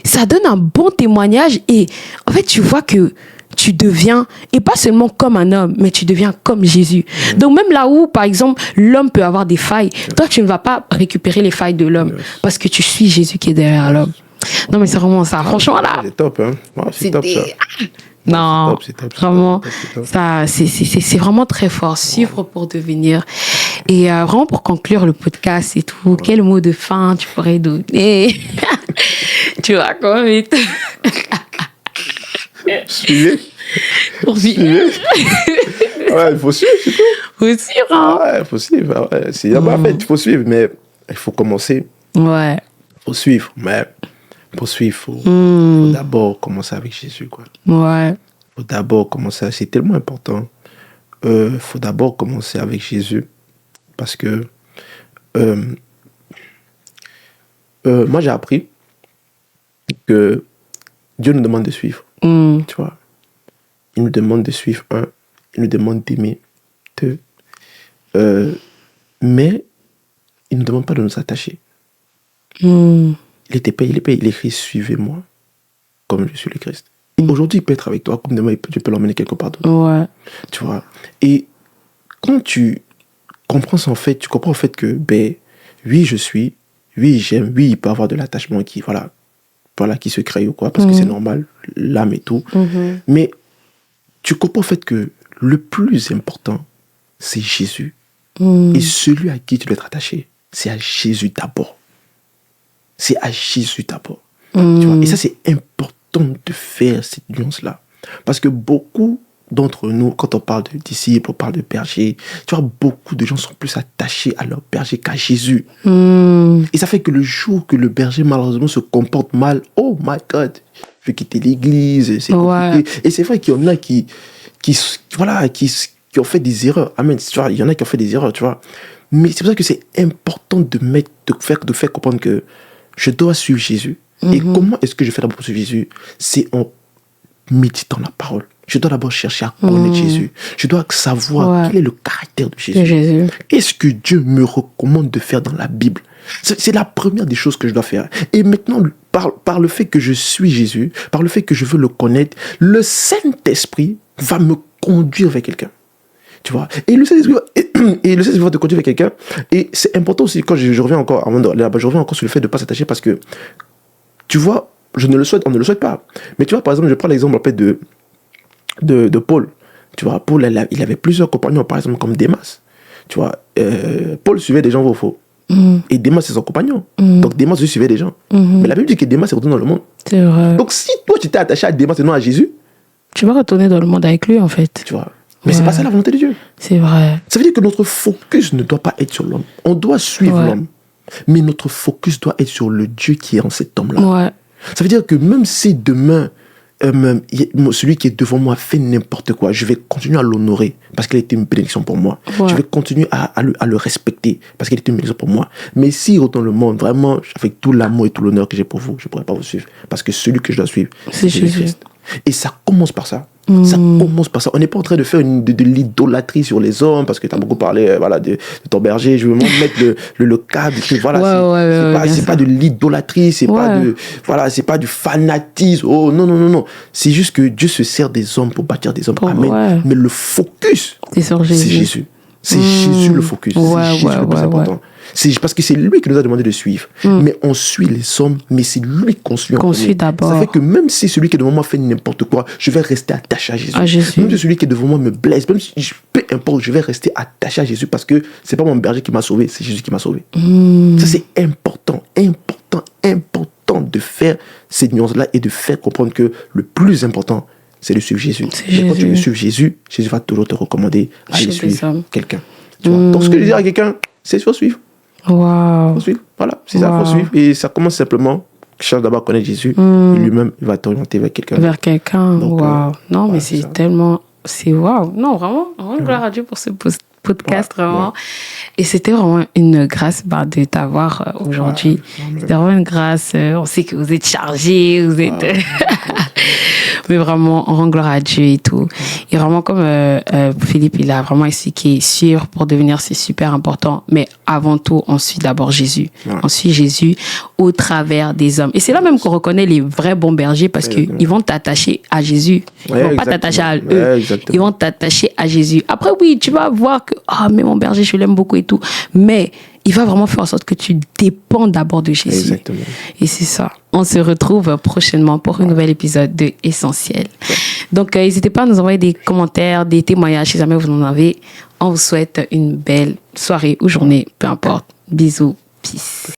ça donne un bon témoignage et, en fait, tu vois que tu deviens, et pas seulement comme un homme, mais tu deviens comme Jésus. Donc même là où, par exemple, l'homme peut avoir des failles, toi, tu ne vas pas récupérer les failles de l'homme, parce que tu suis Jésus qui est derrière l'homme. Non, mais c'est vraiment ça. Franchement, là... C'est top, hein. Ouais, c'est top, ça. Non, vraiment, ça, c'est vraiment très fort. Suivre pour devenir. Et vraiment, pour conclure le podcast et tout, quel mot de fin tu pourrais donner? Tu vois, quoi, mais... Suivez. Pour suivre. Ouais, il faut suivre, c'est tout. Faut suivre, hein. Ouais, il faut suivre. Ouais. En fait, il faut suivre, mais il faut commencer. Ouais. Il faut suivre, mais pour suivre, il faut d'abord commencer avec Jésus, quoi. Ouais. Il faut d'abord commencer, c'est tellement important. Il faut d'abord commencer avec Jésus, parce que moi, j'ai appris que Dieu nous demande de suivre. Tu vois, il nous demande de suivre, il nous demande d'aimer, mais il ne nous demande pas de nous attacher. Il écrit suivez-moi comme je suis le Christ. Et aujourd'hui, il peut être avec toi, comme demain, tu peux l'emmener quelque part d'autre. Ouais. Tu vois, et quand tu comprends ça, en fait, tu comprends en fait que, oui, je suis, oui, j'aime, oui, il peut y avoir de l'attachement qui, voilà, qui se crée ou quoi, parce que c'est normal, l'âme et tout. Mais tu comprends en fait que le plus important, c'est Jésus. Et celui à qui tu dois être attaché, c'est à Jésus d'abord. C'est à Jésus d'abord. Tu vois? Et ça, c'est important de faire cette nuance-là. Parce que beaucoup d'entre nous, quand on parle de disciples, on parle de bergers, tu vois, beaucoup de gens sont plus attachés à leur berger qu'à Jésus. Et ça fait que le jour que le berger, malheureusement, se comporte mal, oh my God, je vais quitter l'église, c'est compliqué. Et c'est vrai qu'il y en a qui ont fait des erreurs. Amen. Tu vois, il y en a qui ont fait des erreurs, tu vois. Mais c'est pour ça que c'est important de faire comprendre que je dois suivre Jésus. Et comment est-ce que je fais d'abord pour suivre Jésus? C'est en méditant la parole. Je dois d'abord chercher à connaître Jésus. Je dois savoir quel est le caractère de Jésus. Qu'est-ce que Dieu me recommande de faire dans la Bible? C'est la première des choses que je dois faire. Et maintenant, par le fait que je suis Jésus, par le fait que je veux le connaître, le Saint-Esprit va me conduire vers quelqu'un. Tu vois? Et le Saint-Esprit va te conduire vers quelqu'un. Et c'est important aussi, quand je reviens encore, avant d'aller là-bas, je reviens encore sur le fait de ne pas s'attacher parce que, tu vois, on ne le souhaite pas. Mais tu vois, par exemple, je prends l'exemple en fait de Paul. Tu vois, Paul, il avait plusieurs compagnons, par exemple, comme Démas. Tu vois, Paul suivait des gens au faux. Et Démas, c'est son compagnon. Donc Démas aussi suivait des gens. Mais la Bible dit que Démas est retourné dans le monde. C'est vrai. Donc si toi, tu t'es attaché à Démas et non à Jésus, tu vas retourner dans le monde avec lui, en fait. Tu vois. Mais c'est pas ça la volonté de Dieu. C'est vrai. Ça veut dire que notre focus ne doit pas être sur l'homme. On doit suivre l'homme. Mais notre focus doit être sur le Dieu qui est en cet homme-là. Ouais. Ça veut dire que même si demain, celui qui est devant moi fait n'importe quoi, je vais continuer à l'honorer parce qu'il a été une bénédiction pour moi. Ouais. Je vais continuer à le respecter parce qu'il a été une bénédiction pour moi. Mais si dans le monde, vraiment, avec tout l'amour et tout l'honneur que j'ai pour vous, je ne pourrais pas vous suivre parce que celui que je dois suivre, c'est Jésus. Et ça commence par ça. Ça commence par ça. On n'est pas en train de faire de l'idolâtrie sur les hommes parce que tu as beaucoup parlé de ton berger. Je veux même mettre le cadre. C'est pas de l'idolâtrie, c'est pas du fanatisme. Oh non. C'est juste que Dieu se sert des hommes pour bâtir des hommes. Amen. Ouais. Mais le focus, c'est Jésus. C'est Jésus le focus. C'est Jésus le plus important. C'est parce que c'est lui qui nous a demandé de suivre. Mais on suit les hommes, mais c'est lui qu'on suit en premier. Suit d'abord. Ça fait que même si celui qui est devant moi fait n'importe quoi, je vais rester attaché à Jésus. Même si celui qui est devant moi me blesse, même si peu importe, je vais rester attaché à Jésus parce que c'est pas mon berger qui m'a sauvé, c'est Jésus qui m'a sauvé. Ça, c'est important de faire cette nuance-là et de faire comprendre que le plus important, c'est de suivre Jésus. Et quand tu veux suivre Jésus, Jésus va toujours te recommander à aller suivre quelqu'un. Donc, ce que je dis à quelqu'un, c'est il faut suivre. Wow. Faut suivre. Voilà, c'est ça, il faut suivre. Et ça commence simplement, cherche d'abord à connaître Jésus, et lui-même, il va t'orienter vers quelqu'un. Vers quelqu'un, waouh. Non, mais c'est tellement... C'est waouh. Non, vraiment, gloire à Dieu pour ce podcast, vraiment. Et c'était vraiment une grâce de t'avoir aujourd'hui. C'était vraiment une grâce. On sait que vous êtes chargé, vous êtes... Mais vraiment, on rend gloire à Dieu et tout. Et vraiment, comme Philippe, il a vraiment expliqué, suivre pour devenir, c'est super important. Mais avant tout, on suit d'abord Jésus. On suit Jésus au travers des hommes. Et c'est là même qu'on reconnaît les vrais bons bergers parce qu'ils vont t'attacher à Jésus. Ils vont pas t'attacher à eux. Ils vont t'attacher à Jésus. Après, oui, tu vas voir que, mais mon berger, je l'aime beaucoup et tout. Mais il va vraiment faire en sorte que tu dépends d'abord de Jésus. Exactement. Et c'est ça. On se retrouve prochainement pour un nouvel épisode de Essentiel. Donc, n'hésitez pas à nous envoyer des commentaires, des témoignages si jamais vous en avez. On vous souhaite une belle soirée ou journée, peu importe. Bisous. Peace.